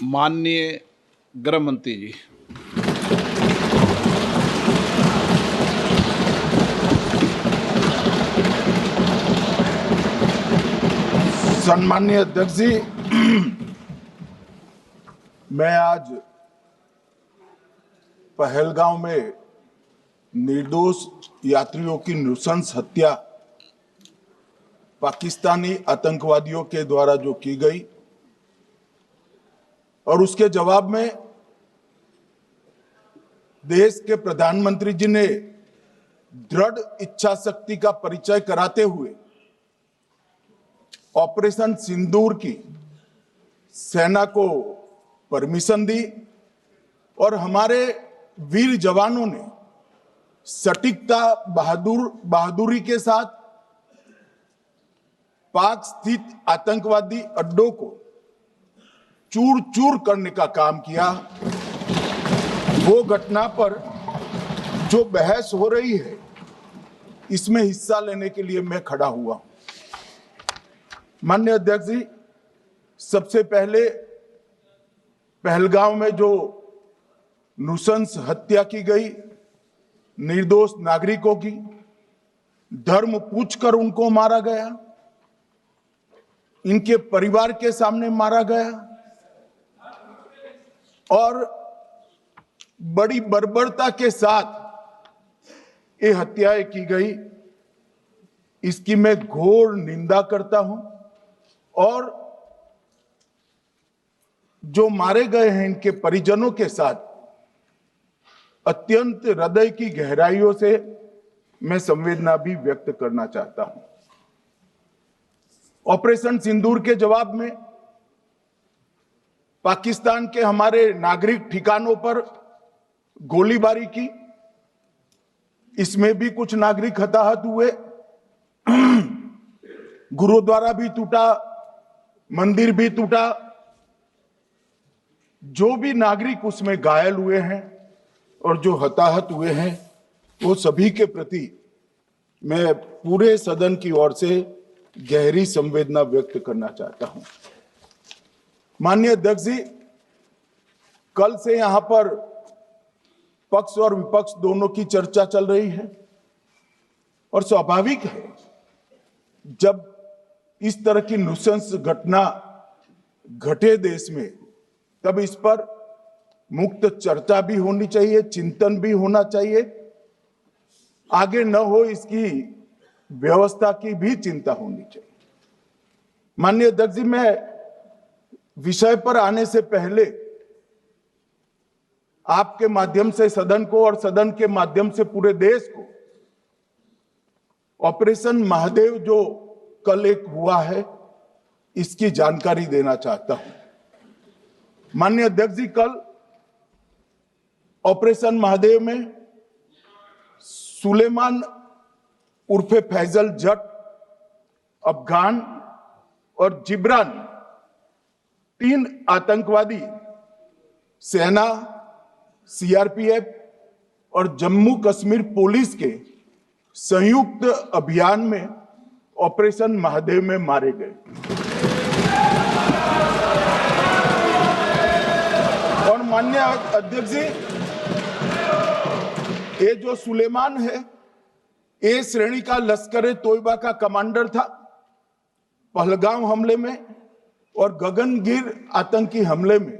माननीय गृह मंत्री जी, सम्माननीय अध्यक्ष जी, मैं आज पहलगांव में निर्दोष यात्रियों की नृशंस हत्या पाकिस्तानी आतंकवादियों के द्वारा जो की गई और उसके जवाब में देश के प्रधानमंत्री जी ने दृढ़ इच्छा शक्ति का परिचय कराते हुए ऑपरेशन सिंदूर की सेना को परमिशन दी और हमारे वीर जवानों ने सटीकता बहादुरी के साथ पाक स्थित आतंकवादी अड्डों को चूर चूर करने का काम किया। वो घटना पर जो बहस हो रही है, इसमें हिस्सा लेने के लिए मैं खड़ा हुआ हूं। माननीय अध्यक्ष जी, सबसे पहले पहलगांव में जो नृशंस हत्या की गई निर्दोष नागरिकों की, धर्म पूछकर उनको मारा गया, इनके परिवार के सामने मारा गया और बड़ी बर्बरता के साथ ये हत्याएं की गई, इसकी मैं घोर निंदा करता हूं। और जो मारे गए हैं इनके परिजनों के साथ अत्यंत हृदय की गहराइयों से मैं संवेदना भी व्यक्त करना चाहता हूं। ऑपरेशन सिंदूर के जवाब में पाकिस्तान के हमारे नागरिक ठिकानों पर गोलीबारी की, इसमें भी कुछ नागरिक हताहत हुए, गुरुद्वारा भी टूटा, मंदिर भी टूटा। जो भी नागरिक उसमें घायल हुए हैं और जो हताहत हुए हैं, वो सभी के प्रति मैं पूरे सदन की ओर से गहरी संवेदना व्यक्त करना चाहता हूं। माननीय अध्यक्ष जी, कल से यहां पर पक्ष और विपक्ष दोनों की चर्चा चल रही है और स्वाभाविक है, जब इस तरह की नृशंस घटना घटे देश में, तब इस पर मुक्त चर्चा भी होनी चाहिए, चिंतन भी होना चाहिए, आगे न हो इसकी व्यवस्था की भी चिंता होनी चाहिए। माननीय अध्यक्ष जी, मैं विषय पर आने से पहले आपके माध्यम से सदन को और सदन के माध्यम से पूरे देश को ऑपरेशन महादेव जो कल एक हुआ है, इसकी जानकारी देना चाहता हूं। माननीय अध्यक्ष जी, कल ऑपरेशन महादेव में सुलेमान उर्फे फैजल जट, अफगान और जिब्रान, 3 आतंकवादी सेना, सीआरपीएफ और जम्मू कश्मीर पुलिस के संयुक्त अभियान में ऑपरेशन महादेव में मारे गए। और माननीय अध्यक्ष जी, ये जो सुलेमान है, ए श्रेणी का लश्कर तोयबा का कमांडर था पहलगाम हमले में, और गगनगिर आतंकी हमले में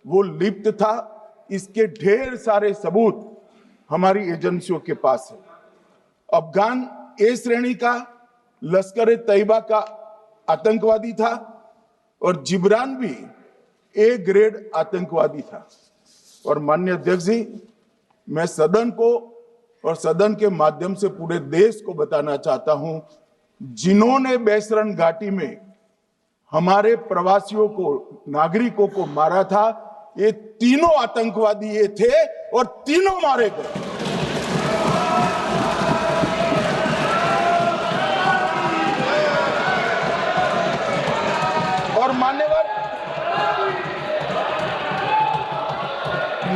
वो लिप्त था। इसके ढेर सारे सबूत हमारी एजेंसियों के पास है। अफगान ए श्रेणी का लश्कर तैयबा का आतंकवादी था और जिब्रान भी ए ग्रेड आतंकवादी था। और माननीय अध्यक्ष जी, मैं सदन को और सदन के माध्यम से पूरे देश को बताना चाहता हूं, जिन्होंने बैसरन घाटी में हमारे प्रवासियों को, नागरिकों को मारा था, ये तीनों आतंकवादी ये थे और तीनों मारे गए। और मान्यवर,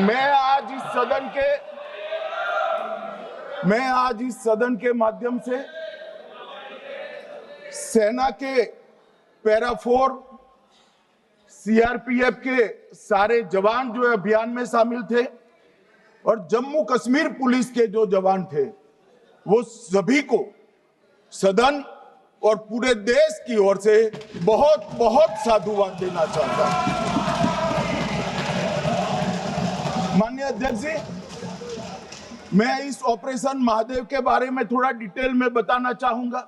मैं आज इस सदन के माध्यम से सेना के पैरा 4, सीआरपीएफ के सारे जवान जो अभियान में शामिल थे और जम्मू कश्मीर पुलिस के जो जवान थे, वो सभी को सदन और पूरे देश की ओर से बहुत बहुत साधुवाद देना चाहता हूं। माननीय अध्यक्ष जी, मैं इस ऑपरेशन महादेव के बारे में थोड़ा डिटेल में बताना चाहूंगा।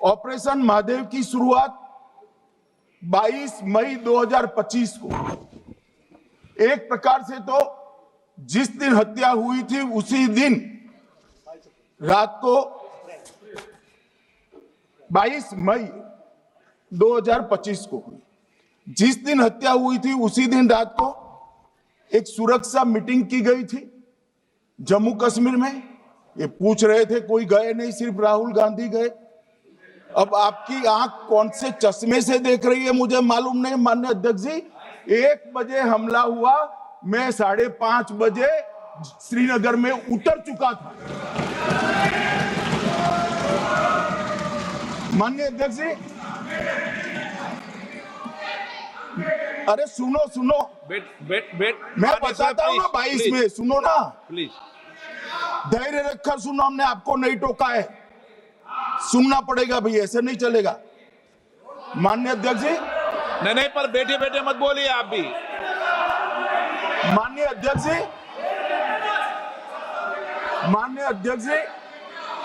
ऑपरेशन महादेव की शुरुआत 22 मई 2025 को, एक प्रकार से तो जिस दिन हत्या हुई थी उसी दिन रात को 22 मई 2025 को हुई। जिस दिन हत्या हुई थी उसी दिन रात को एक सुरक्षा मीटिंग की गई थी जम्मू कश्मीर में। ये पूछ रहे थे, कोई गए नहीं, सिर्फ राहुल गांधी गए। अब आपकी आंख कौन से चश्मे से देख रही है मुझे मालूम नहीं। माननीय अध्यक्ष जी, 1 बजे हमला हुआ, मैं 5:30 बजे श्रीनगर में उतर चुका था। माननीय अध्यक्ष जी, अरे सुनो सुनो, मैं बताता हूँ ना 22 में, सुनो ना प्लीज, धैर्य रखकर सुनो, हमने आपको नहीं टोका है, सुनना पड़ेगा भाई, ऐसे नहीं चलेगा। माननीय अध्यक्ष जी, नहीं, पर बैठे बैठे मत बोलिए आप भी। माननीय अध्यक्ष जी, माननीय अध्यक्ष जी,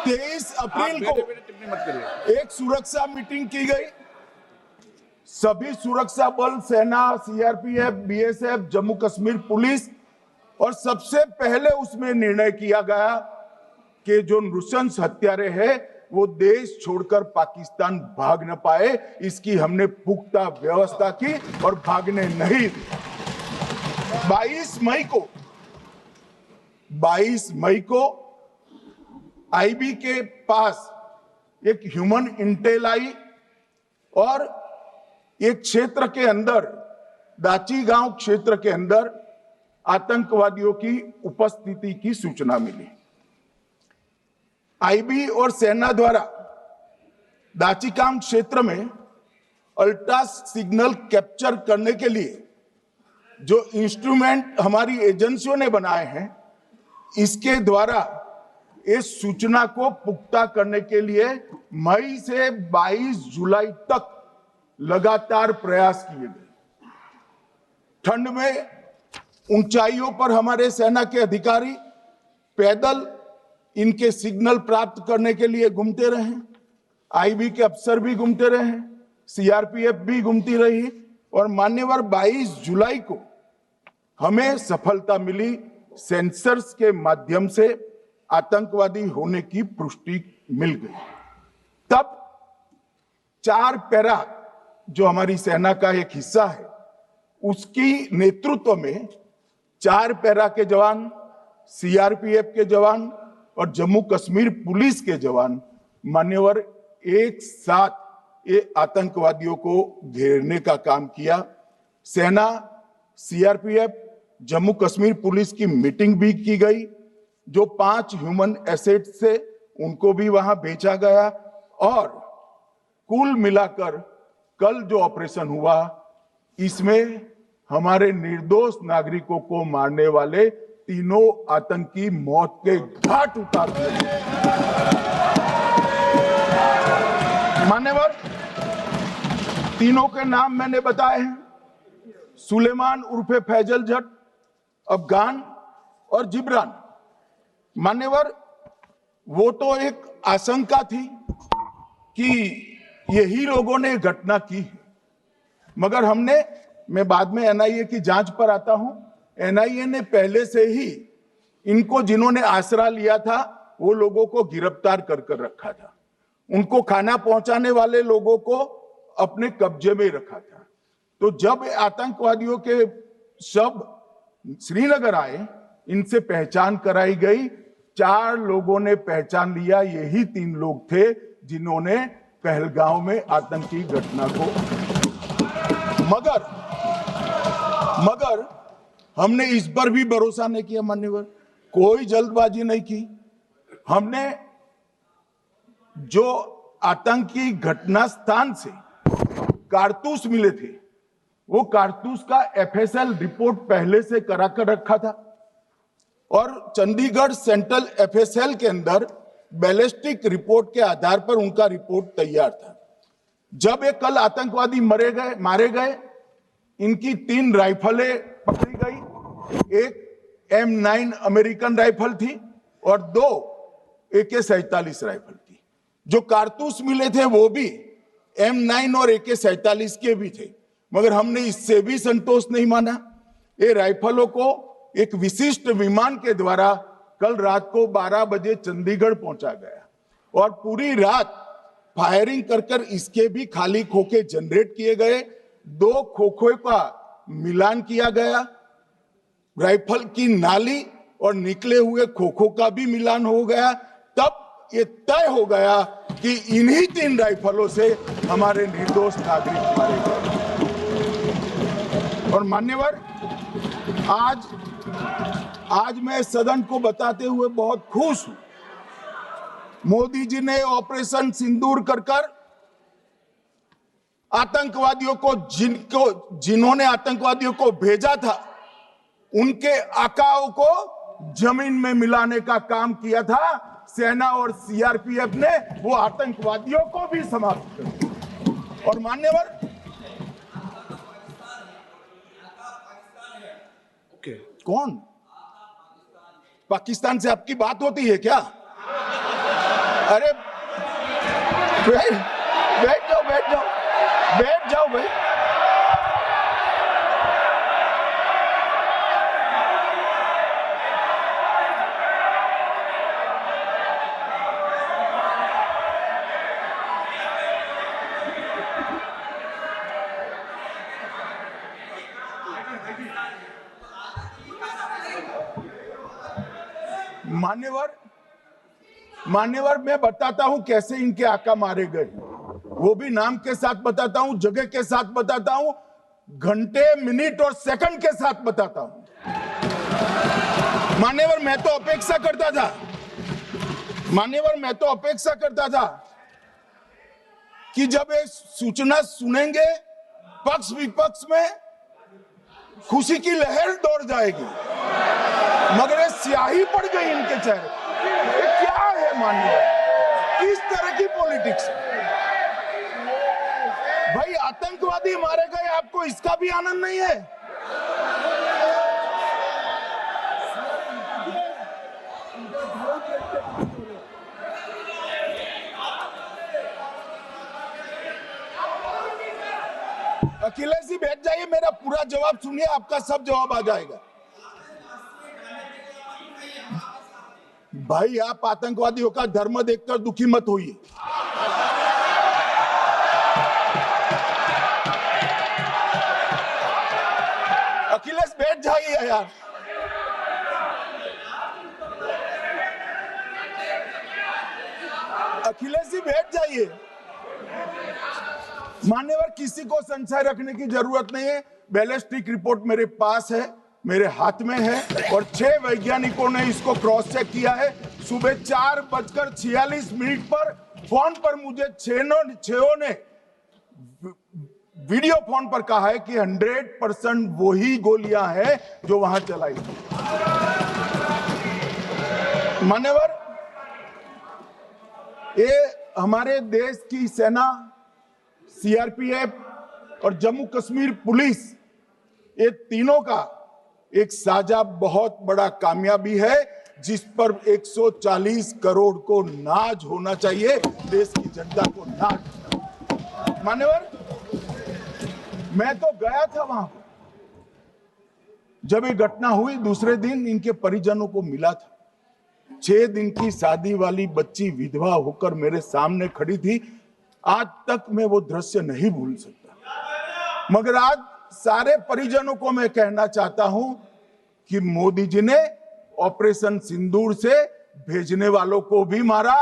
23 अप्रैल को टिप्पणी मत करिए। एक सुरक्षा मीटिंग की गई। सभी सुरक्षा बल, सेना, CRPF, BSF, Jammu Kashmir police, और सबसे पहले उसमें निर्णय किया गया कि जो नृशंस हत्यारे हैं वो देश छोड़कर पाकिस्तान भाग न पाए, इसकी हमने पुख्ता व्यवस्था की और भागने नहीं दी। 22 मई को आईबी के पास एक ह्यूमन इंटेल आई और एक क्षेत्र के अंदर, दाची गांव क्षेत्र के अंदर आतंकवादियों की उपस्थिति की सूचना मिली। आईबी और सेना द्वारा दाचीकाम क्षेत्र में अल्ट्रा सिग्नल कैप्चर करने के लिए जो इंस्ट्रूमेंट हमारी एजेंसियों ने बनाए हैं, इसके द्वारा इस सूचना को पुख्ता करने के लिए मई से 22 जुलाई तक लगातार प्रयास किए गए। ठंड में ऊंचाइयों पर हमारे सेना के अधिकारी पैदल इनके सिग्नल प्राप्त करने के लिए घूमते रहे, आईबी के अफसर भी घूमते रहे, सीआरपीएफ भी घूमती रही, और मान्यवर 22 जुलाई को हमें सफलता मिली। सेंसर्स के माध्यम से आतंकवादी होने की पुष्टि मिल गई। तब 4 पैरा जो हमारी सेना का एक हिस्सा है, उसकी नेतृत्व में 4 पैरा के जवान, सीआरपीएफ के जवान और जम्मू कश्मीर पुलिस के जवान मान्यवर एक साथ ये आतंकवादियों को घेरने का काम किया। सेना, सीआरपीएफ, जम्मू कश्मीर पुलिस की मीटिंग भी की गई। जो 5 ह्यूमन एसेट्स थे उनको भी वहां भेजा गया, और कुल मिलाकर कल जो ऑपरेशन हुआ, इसमें हमारे निर्दोष नागरिकों को मारने वाले तीनों आतंकी मौत के घाट उतार दिए। मान्यवर, तीनों के नाम मैंने बताए हैं, सुलेमान उर्फे फैजल जट, अफगान और जिब्रान। मान्यवर, वो तो एक आशंका थी कि यही लोगों ने घटना की है, मगर मैं बाद में एनआईए की जांच पर आता हूं, एनआईए ने पहले से ही इनको, जिन्होंने आसरा लिया था, वो लोगों को गिरफ्तार कर रखा था। उनको खाना पहुंचाने वाले लोगों को अपने कब्जे में रखा था। तो जब आतंकवादियों के शव श्रीनगर आए, इनसे पहचान कराई गई। 4 लोगों ने पहचान लिया, यही 3 लोग थे जिन्होंने पहलगांव में आतंकी घटना को, मगर हमने इस पर भी भरोसा नहीं किया मान्यवर, कोई जल्दबाजी नहीं की। हमने जो आतंकी घटना स्थान से कारतूस मिले थे वो कारतूस का एफएसएल रिपोर्ट पहले से करा कर रखा था और चंडीगढ़ सेंट्रल एफएसएल के अंदर बैलिस्टिक रिपोर्ट के आधार पर उनका रिपोर्ट तैयार था। जब ये कल आतंकवादी मारे गए, इनकी 3 राइफलें पकड़ी गई। एक M9 अमेरिकन राइफल थी और 2 AK-47 राइफल थी। जो कारतूस मिले थे वो भी M9 और AK-47 के भी थे, मगर हमने इससे भी संतोष नहीं माना। ये राइफलों को एक विशिष्ट विमान के द्वारा कल रात को 12 बजे चंडीगढ़ पहुंचा गया और पूरी रात फायरिंग कर कर इसके भी खाली खोखे जनरेट किए गए। 2 खोखों का मिलान किया गया, राइफल की नाली और निकले हुए खोखों का भी मिलान हो गया। तब ये तय हो गया कि इन्हीं 3 राइफलों से हमारे निर्दोष नागरिक मारे गए। और मान्यवर, आज मैं सदन को बताते हुए बहुत खुश हूं। मोदी जी ने ऑपरेशन सिंदूर कर आतंकवादियों को जिन्होंने आतंकवादियों को भेजा था, उनके आकाओं को जमीन में मिलाने का काम किया था। सेना और सीआरपीएफ ने वो आतंकवादियों को भी समाप्त कर दिया। और मान्यवर, कौन पाकिस्तान से आपकी बात होती है क्या? अरे बैठ जाओ भाई। मान्यवर, मैं बताता हूं कैसे इनके आका मारे गए, वो भी नाम के साथ बताता हूं, जगह के साथ बताता हूं, घंटे, मिनट और सेकंड के साथ बताता हूं। मान्यवर, मैं तो अपेक्षा करता था कि जब ये सूचना सुनेंगे पक्ष विपक्ष में खुशी की लहर दौड़ जाएगी, मगर ये स्याही पड़ गई इनके चेहरे। ये क्या है मान्यवर? किस तरह की पॉलिटिक्स है भाई? आतंकवादी मारे गए, आपको इसका भी आनंद नहीं है? अखिलेश जी बैठ जाइए, मेरा पूरा जवाब सुनिए, आपका सब जवाब आ जाएगा। भाई, आप आतंकवादियों का धर्म देखकर दुखी मत होइए। अखिलेश बैठ जाइए यार। अखिलेश जी बैठ जाइए। मान्यवर, किसी को संशय रखने की जरूरत नहीं है। बैलिस्टिक रिपोर्ट मेरे पास है, मेरे हाथ में है और 6 वैज्ञानिकों ने इसको क्रॉस चेक किया है। सुबह 4:46 पर फोन पर मुझे 6 ने वीडियो फोन पर कहा है कि 100% वही गोलियां हैं जो वहां चलाई। मान्यवर, ये हमारे देश की सेना, सीआरपीएफ और जम्मू कश्मीर पुलिस, ये तीनों का एक साझा बहुत बड़ा कामयाबी है, जिस पर 140 करोड़ को नाज होना चाहिए, देश की जनता को नाज। मान्यवर, मैं तो गया था वहां पर जब ये घटना हुई। दूसरे दिन इनके परिजनों को मिला था। 6 दिन की शादी वाली बच्ची विधवा होकर मेरे सामने खड़ी थी। आज तक मैं वो दृश्य नहीं भूल सकता। मगर आज सारे परिजनों को मैं कहना चाहता हूं कि मोदी जी ने ऑपरेशन सिंदूर से भेजने वालों को भी मारा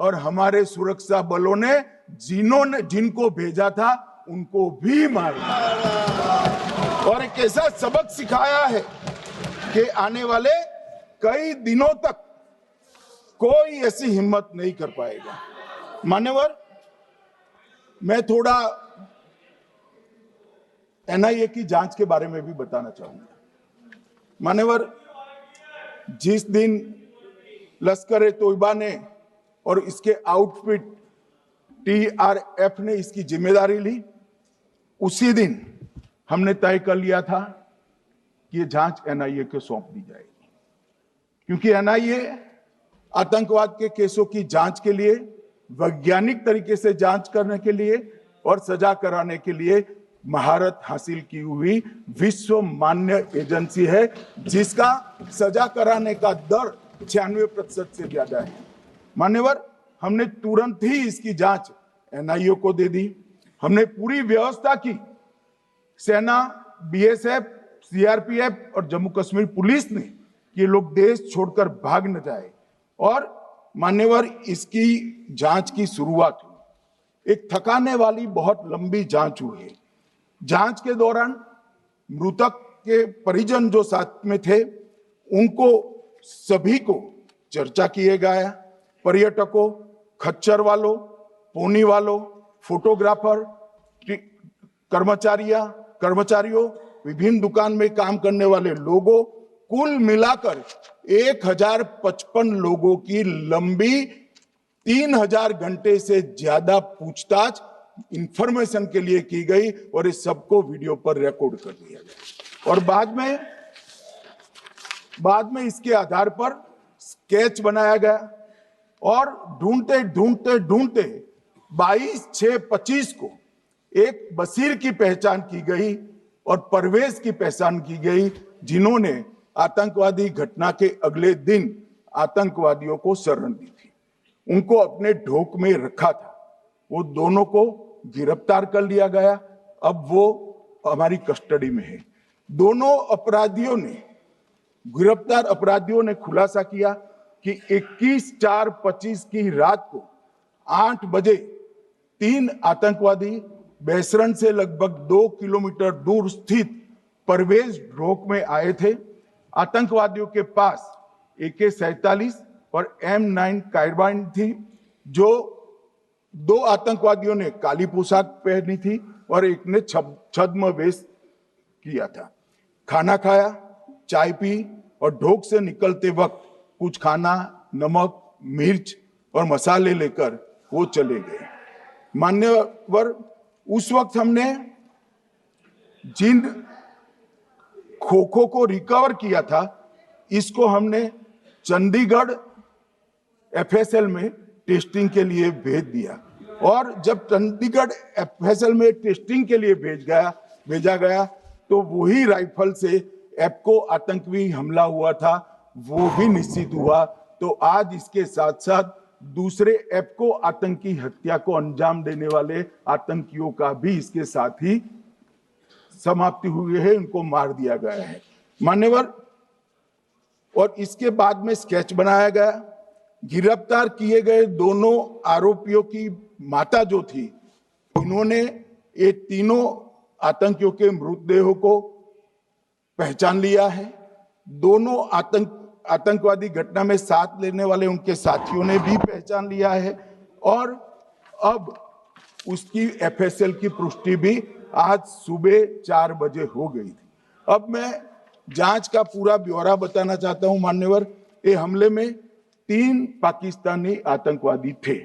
और हमारे सुरक्षा बलों ने जिनको भेजा था उनको भी मारा, और एक ऐसा सबक सिखाया है कि आने वाले कई दिनों तक कोई ऐसी हिम्मत नहीं कर पाएगा। मान्यवर, मैं थोड़ा एनआईए की जांच के बारे में भी बताना चाहूंगा। मान्यवर, जिस दिन लश्कर ए तोयबा ने और इसके आउटफिट टीआरएफ ने इसकी जिम्मेदारी ली, उसी दिन हमने तय कर लिया था कि ये जांच एनआईए को सौंप दी जाएगी, क्योंकि एनआईए आतंकवाद के केसों की जांच के लिए, वैज्ञानिक तरीके से जांच करने के लिए और सजा कराने के लिए महारत हासिल की हुई विश्व मान्य एजेंसी है, जिसका सजा कराने का दर 96% से ज्यादा है। मान्यवर, हमने तुरंत ही इसकी जांच एनआईए को दे दी। हमने पूरी व्यवस्था की, सेना, बीएसएफ, सीआरपीएफ और जम्मू कश्मीर पुलिस ने कि ये लोग देश छोड़कर भाग न जाए। और मान्यवर, इसकी जांच की शुरुआत हुई। एक थकाने वाली बहुत लंबी जांच हुई है। जांच के दौरान मृतक के परिजन जो साथ में थे, उनको सभी को चर्चा किए गया। पर्यटकों, खच्चर वालों, पोनी वालों, फोटोग्राफर, कर्मचारियों, विभिन्न दुकान में काम करने वाले लोगों, कुल मिलाकर 1055 लोगों की लंबी 3000 घंटे से ज्यादा पूछताछ इंफॉर्मेशन के लिए की गई और इस सबको वीडियो पर रिकॉर्ड कर दिया गया। और बाद में इसके आधार पर स्केच बनाया गया और ढूंढते 22/6/25 को एक बशीर की पहचान की गई और परवेज की पहचान की गई, जिन्होंने आतंकवादी घटना के अगले दिन आतंकवादियों को शरण दी थी। उनको अपने ढोक में रखा था। वो दोनों को गिरफ्तार कर लिया गया। अब वो हमारी कस्टडी में है। दोनों गिरफ्तार अपराधियों ने खुलासा किया कि 21/4/25 की रात को 8 बजे 3 आतंकवादी बेसरन से लगभग 2 किलोमीटर दूर स्थित परवेज ढोक में आए थे। आतंकवादियों के पास AK-47 और M9 कार्बाइन थी। जो 2 आतंकवादियों ने काली पोशाक पहनी थी और एक ने छद्म वेश किया था। खाना खाया, चाय पी और ढोक से निकलते वक्त कुछ खाना, नमक, मिर्च और मसाले लेकर वो चले गए। मान्यवर, उस वक्त हमने जिन खोखों को रिकवर किया था, इसको हमने चंडीगढ़ FSL में टेस्टिंग के लिए भेज दिया। और जब चंडीगढ़ FSL में टेस्टिंग के लिए भेजा गया तो वही राइफल से एप्को आतंकी हमला हुआ था, वो भी निश्चित हुआ। तो आज इसके साथ साथ दूसरे एप्को आतंकी हत्या को अंजाम देने वाले आतंकियों का भी इसके साथ ही समाप्ति हुई है, उनको मार दिया गया है। मान्यवर, और इसके बाद में स्केच बनाया गया। गिरफ्तार किए गए दोनों आरोपियों की माता जो थी, उन्होंने ये तीनों आतंकियों के मृतदेहों को पहचान लिया है। दोनों आतंकवादी घटना में साथ लेने वाले उनके साथियों ने भी पहचान लिया है और अब उसकी FSL की पुष्टि भी आज सुबह 4 बजे हो गई थी। अब मैं जांच का पूरा ब्यौरा बताना चाहता हूं। मान्यवर, ये हमले में 3 पाकिस्तानी आतंकवादी थे।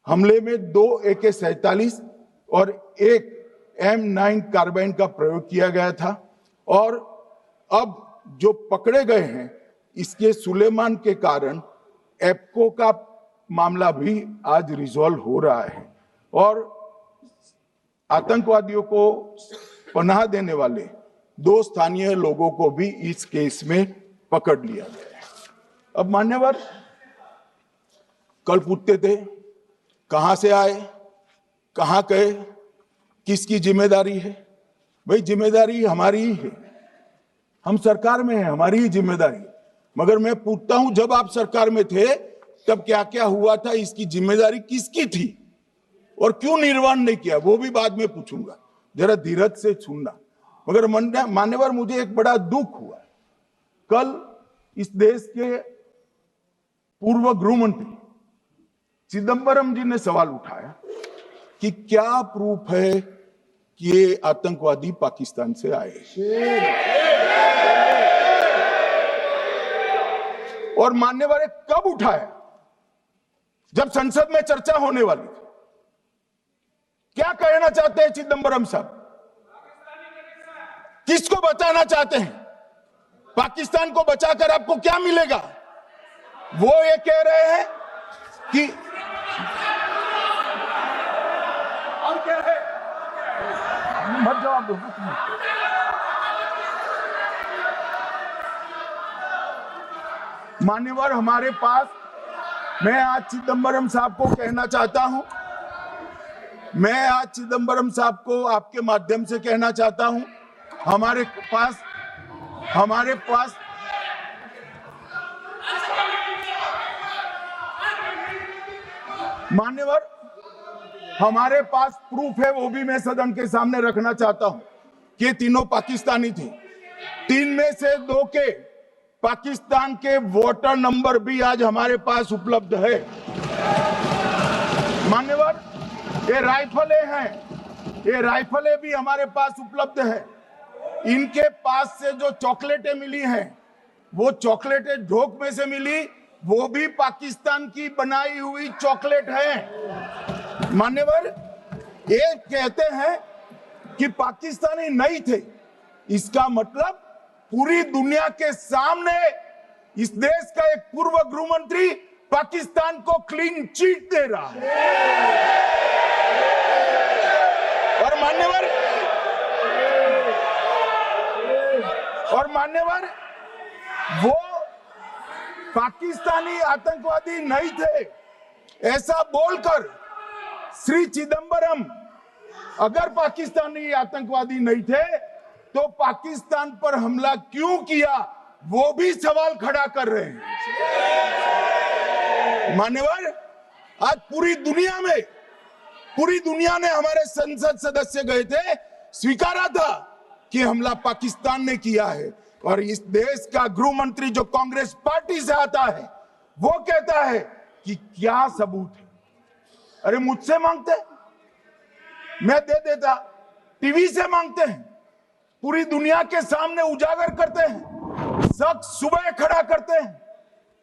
हमले में 2 AK-47 और 1 M9 कार्बाइन का प्रयोग किया गया था। और अब जो पकड़े गए हैं, इसके सुलेमान के कारण एप्को का मामला भी आज रिजॉल्व हो रहा है और आतंकवादियों को पनाह देने वाले 2 स्थानीय लोगों को भी इस केस में पकड़ लिया गया है। अब मान्यवर, कल पूछते थे कहां से आए, कहां गए, किसकी जिम्मेदारी है। भाई, जिम्मेदारी हमारी ही है। हम सरकार में हैं, हमारी ही जिम्मेदारी। मगर मैं पूछता हूं, जब आप सरकार में थे तब क्या क्या हुआ था, इसकी जिम्मेदारी किसकी थी और क्यों निर्वहन नहीं किया, वो भी बाद में पूछूंगा। जरा धीरज से सुनना। मगर मान्यवर, मुझे एक बड़ा दुख हुआ। कल इस देश के पूर्व गृह मंत्री चिदंबरम जी ने सवाल उठाया कि क्या प्रूफ है कि ये आतंकवादी पाकिस्तान से आए और मान्यवर कब उठाया? जब संसद में चर्चा होने वाली थी। क्या कहना चाहते हैं चिदंबरम साहब? किसको बचाना चाहते हैं? पाकिस्तान को बचाकर आपको क्या मिलेगा? वो ये कह रहे हैं कि और क्या है? मत जवाब दो। मान्यवर हमारे पास, मैं आज चिदंबरम साहब को कहना चाहता हूं, मैं आज चिदंबरम साहब को आपके माध्यम से कहना चाहता हूं, हमारे पास मान्यवर हमारे पास प्रूफ है, वो भी मैं सदन के सामने रखना चाहता हूं कि तीनों पाकिस्तानी थे। 3 में से 2 के पाकिस्तान के वोटर नंबर भी आज हमारे पास उपलब्ध है। मान्यवर ये राइफलें हैं, ये राइफलें भी हमारे पास उपलब्ध है। इनके पास से जो चॉकलेटें मिली हैं, वो चॉकलेटें ढोक में से मिली, वो भी पाकिस्तान की बनाई हुई चॉकलेट है। मान्यवर ये कहते हैं कि पाकिस्तानी नहीं थे, इसका मतलब पूरी दुनिया के सामने इस देश का एक पूर्व गृह मंत्री पाकिस्तान को क्लीन चिट दे रहा है। और मान्यवर वो पाकिस्तानी आतंकवादी नहीं थे ऐसा बोलकर श्री चिदंबरम अगर पाकिस्तानी आतंकवादी नहीं थे तो पाकिस्तान पर हमला क्यों किया, वो भी सवाल खड़ा कर रहे हैं। मान्यवर आज पूरी दुनिया ने हमारे संसद सदस्य गए थे, स्वीकारा था कि हमला पाकिस्तान ने किया है। और इस देश का गृह मंत्री जो कांग्रेस पार्टी से आता है, वो कहता है कि क्या सबूत है। अरे मुझसे मांगते, मैं दे देता। टीवी से मांगते हैं, पूरी दुनिया के सामने उजागर करते हैं, शक सुबह खड़ा करते हैं।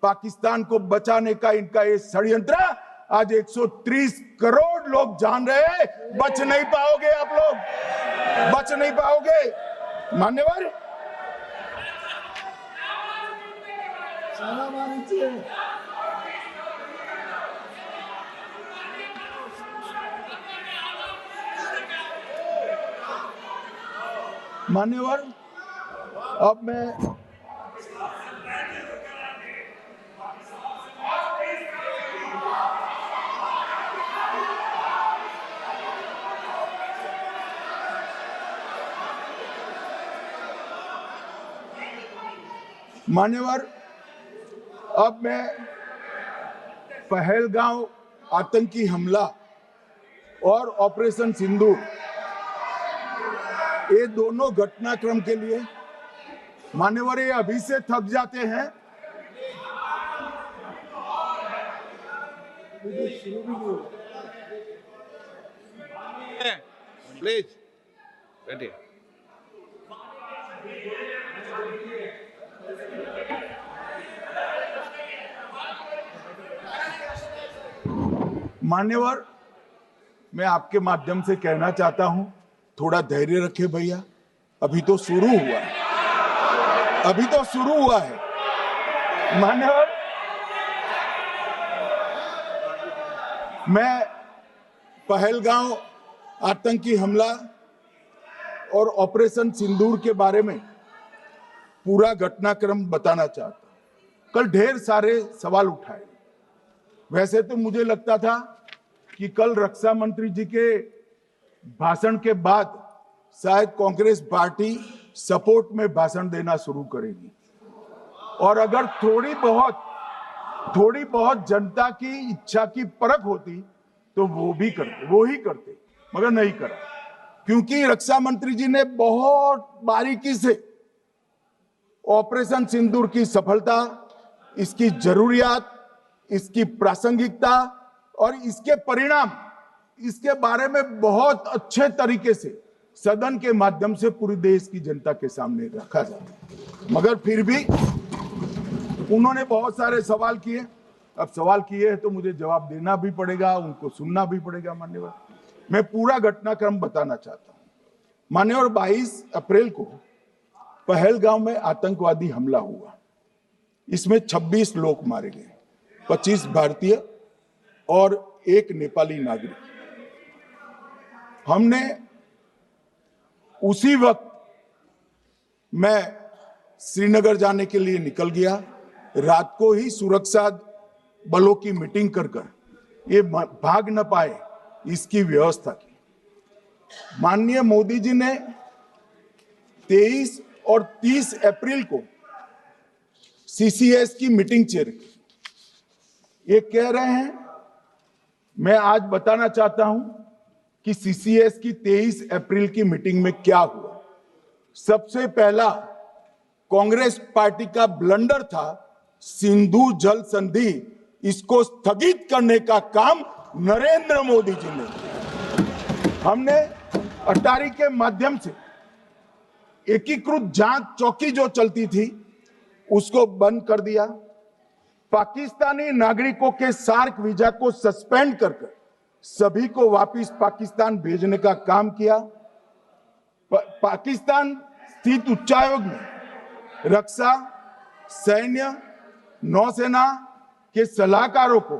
पाकिस्तान को बचाने का इनका ये षड्यंत्र आज 130 करोड़ लोग जान रहे हैं। बच नहीं पाओगे आप लोग, बच नहीं पाओगे। मान्यवर मान्यवर अब मैं पहलगांव आतंकी हमला और ऑपरेशन सिंदूर, ये दोनों घटनाक्रम के लिए मान्यवर ये अभी से थक जाते हैं। प्लीज बैठिए। मान्यवर मैं आपके माध्यम से कहना चाहता हूं, थोड़ा धैर्य रखे भैया, अभी तो शुरू हुआ है, अभी तो शुरू हुआ है। मान्यवर मैं पहलगांव आतंकी हमला और ऑपरेशन सिंदूर के बारे में पूरा घटनाक्रम बताना चाहता हूं। कल ढेर सारे सवाल उठाए। वैसे तो मुझे लगता था कि कल रक्षा मंत्री जी के भाषण के बाद शायद कांग्रेस पार्टी सपोर्ट में भाषण देना शुरू करेगी और अगर थोड़ी बहुत जनता की इच्छा की परख होती तो वो ही करते, मगर नहीं करा। क्योंकि रक्षा मंत्री जी ने बहुत बारीकी से ऑपरेशन सिंदूर की सफलता, इसकी जरूरियात, इसकी प्रासंगिकता और इसके परिणाम, इसके बारे में बहुत अच्छे तरीके से सदन के माध्यम से पूरी देश की जनता के सामने रखा जाए। मगर फिर भी उन्होंने बहुत सारे सवाल किए। अब सवाल किए हैं तो मुझे जवाब देना भी पड़ेगा, उनको सुनना भी पड़ेगा। मान्यवर, मैं पूरा घटनाक्रम बताना चाहता हूं। मान्यवर, 22 अप्रैल को पहलगांव में आतंकवादी हमला हुआ। इसमें 26 लोग मारे गए, 25 भारतीय और 1 नेपाली नागरिक। हमने उसी वक्त मैं श्रीनगर जाने के लिए निकल गया। रात को ही सुरक्षा बलों की मीटिंग कर ये भाग न पाए इसकी व्यवस्था की। माननीय मोदी जी ने 23 और 30 अप्रैल को सीसीएस की मीटिंग चेयर की। ये कह रहे हैं, मैं आज बताना चाहता हूं कि सीसीएस की 23 अप्रैल की मीटिंग में क्या हुआ। सबसे पहला कांग्रेस पार्टी का ब्लंडर था सिंधु जल संधि, इसको स्थगित करने का काम नरेंद्र मोदी जी ने किया। हमने अटारी के माध्यम से एकीकृत जांच चौकी जो चलती थी उसको बंद कर दिया। पाकिस्तानी नागरिकों के सार्क वीजा को सस्पेंड कर सभी को वापस पाकिस्तान भेजने का काम किया। पाकिस्तान स्थित उच्चायोग ने रक्षा, सैन्य, नौसेना के सलाहकारों को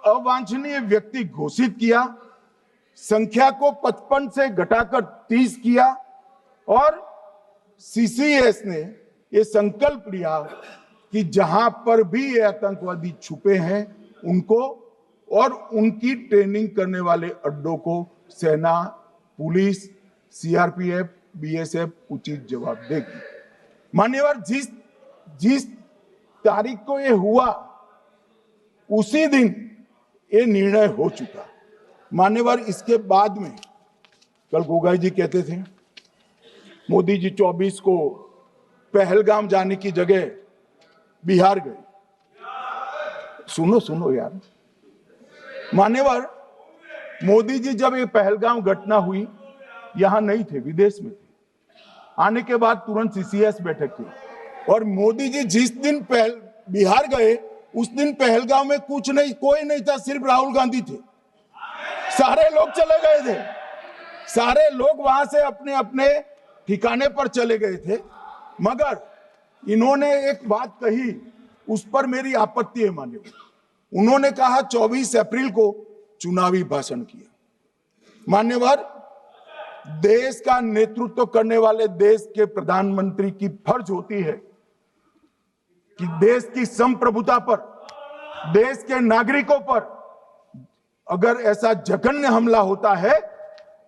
अवांछनीय व्यक्ति घोषित किया। संख्या को 55 से घटाकर 30 किया और सीसीएस ने ये संकल्प लिया कि जहां पर भी ये आतंकवादी छुपे हैं उनको और उनकी ट्रेनिंग करने वाले अड्डों को सेना, पुलिस, सीआरपीएफ, बीएसएफ उचित जवाब देगी। मान्यवर, जिस तारीख को ये हुआ उसी दिन ये निर्णय हो चुका। मान्यवर, इसके बाद में कल गोगाई जी कहते थे मोदी जी 24 को पहलगाम जाने की जगह बिहार गए। सुनो यार। मान्यवर, मोदी जी जब ये पहलगाम घटना हुई यहां नहीं थे, विदेश में थे। आने के बाद तुरंत सीसीएस बैठक की और मोदी जी जिस दिन बिहार गए उस दिन पहलगाम में कुछ नहीं, कोई नहीं था, सिर्फ राहुल गांधी थे। सारे लोग चले गए थे, सारे लोग वहां से अपने अपने ठिकाने पर चले गए थे। मगर इन्होंने एक बात कही, उस पर मेरी आपत्ति है। मान्यवर, उन्होंने कहा 24 अप्रैल को चुनावी भाषण किया। मान्यवर, देश का नेतृत्व करने वाले देश के प्रधानमंत्री की फर्ज होती है कि देश की संप्रभुता पर, देश के नागरिकों पर अगर ऐसा जघन्य हमला होता है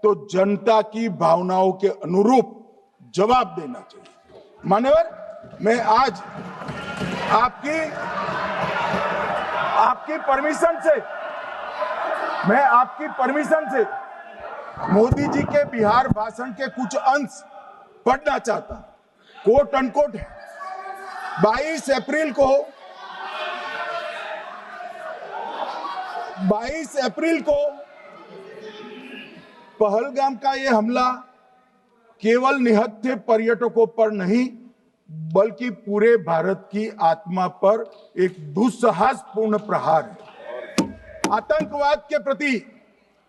तो जनता की भावनाओं के अनुरूप जवाब देना चाहिए। मान्यवर, मैं आज आपकी परमिशन से मोदी जी के बिहार भाषण के कुछ अंश पढ़ना चाहता हूं। कोट अनकोट है। 22 अप्रैल को पहलगाम का यह हमला केवल निहत्थे पर्यटकों पर नहीं बल्कि पूरे भारत की आत्मा पर एक दुस्साहसपूर्ण प्रहार है। आतंकवाद के प्रति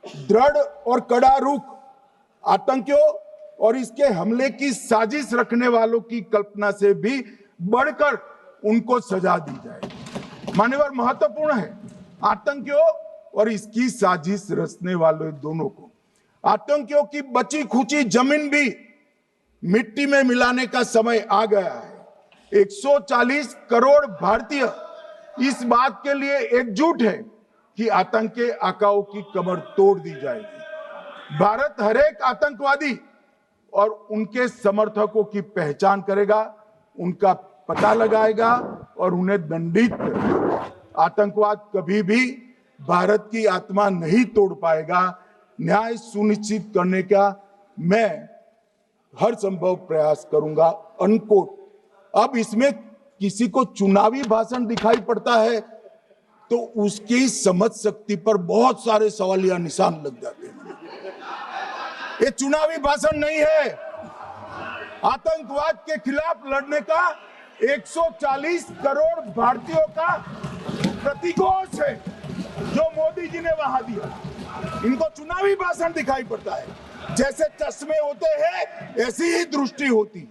दृढ़ और कड़ा रुख, आतंकियों और इसके हमले की साजिश रखने वालों की कल्पना से भी बढ़कर उनको सजा दी जाए। मान्यवर, महत्वपूर्ण है आतंकियों और इसकी साजिश रचने वाले दोनों को। आतंकियों की बची खुची जमीन भी मिट्टी में मिलाने का समय आ गया है। 140 करोड़ भारतीय इस बात के लिए एकजुट है कि आतंकी आकाओं की कमर तोड़ दी जाएगी। भारत हरेक आतंकवादी और उनके समर्थकों की पहचान करेगा, उनका पता लगाएगा और उन्हें दंडित करेगा। आतंकवाद कभी भी भारत की आत्मा नहीं तोड़ पाएगा। न्याय सुनिश्चित करने का मैं हर संभव प्रयास करूंगा। अनकोट। अब इसमें किसी को चुनावी भाषण दिखाई पड़ता है तो उसकी समझ शक्ति पर बहुत सारे सवालिया निशान लग जाते हैं। ये चुनावी भाषण नहीं है। आतंकवाद के खिलाफ लड़ने का 140 करोड़ भारतीयों का प्रतिघोष है जो मोदी जी ने वहां दिया। इनको चुनावी भाषण दिखाई पड़ता है। जैसे चश्मे होते हैं ऐसी ही दृष्टि होती है।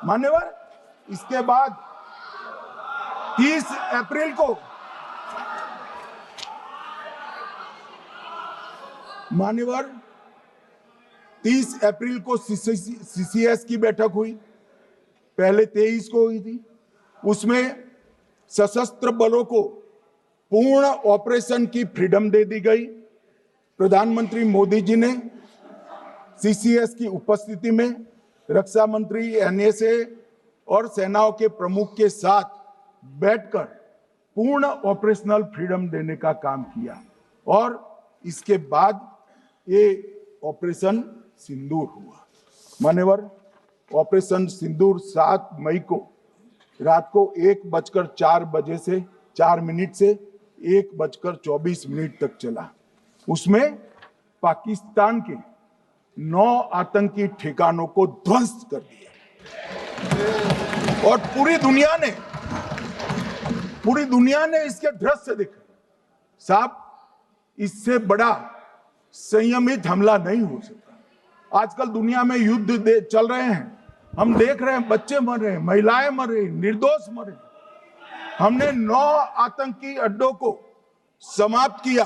मान्यवर, इसके बाद 30 अप्रैल को मान्यवर 30 अप्रैल को सीसीएस की बैठक हुई, पहले 23 को हुई थी। उसमें सशस्त्र बलों को पूर्ण ऑपरेशन की फ्रीडम दे दी गई। प्रधानमंत्री मोदी जी ने सीसीएस की उपस्थिति में रक्षा मंत्री, एनएसए और सेनाओं के प्रमुख के साथ बैठकर पूर्ण ऑपरेशनल फ्रीडम देने का काम किया और इसके बाद ये ऑपरेशन सिंदूर हुआ। मान्यवर, ऑपरेशन सिंदूर 7 मई को रात को 1:04 से 4 मिनट से 1:24 तक चला। उसमें पाकिस्तान के 9 आतंकी ठिकानों को ध्वस्त कर दिया और पूरी दुनिया ने इसके दृश्य देखे। साहब, इससे बड़ा संयमित हमला नहीं हो सकता। आजकल दुनिया में युद्ध चल रहे हैं, हम देख रहे हैं, बच्चे मर रहे हैं, महिलाएं मर रही, निर्दोष मर रहे। हमने 9 आतंकी अड्डों को समाप्त किया,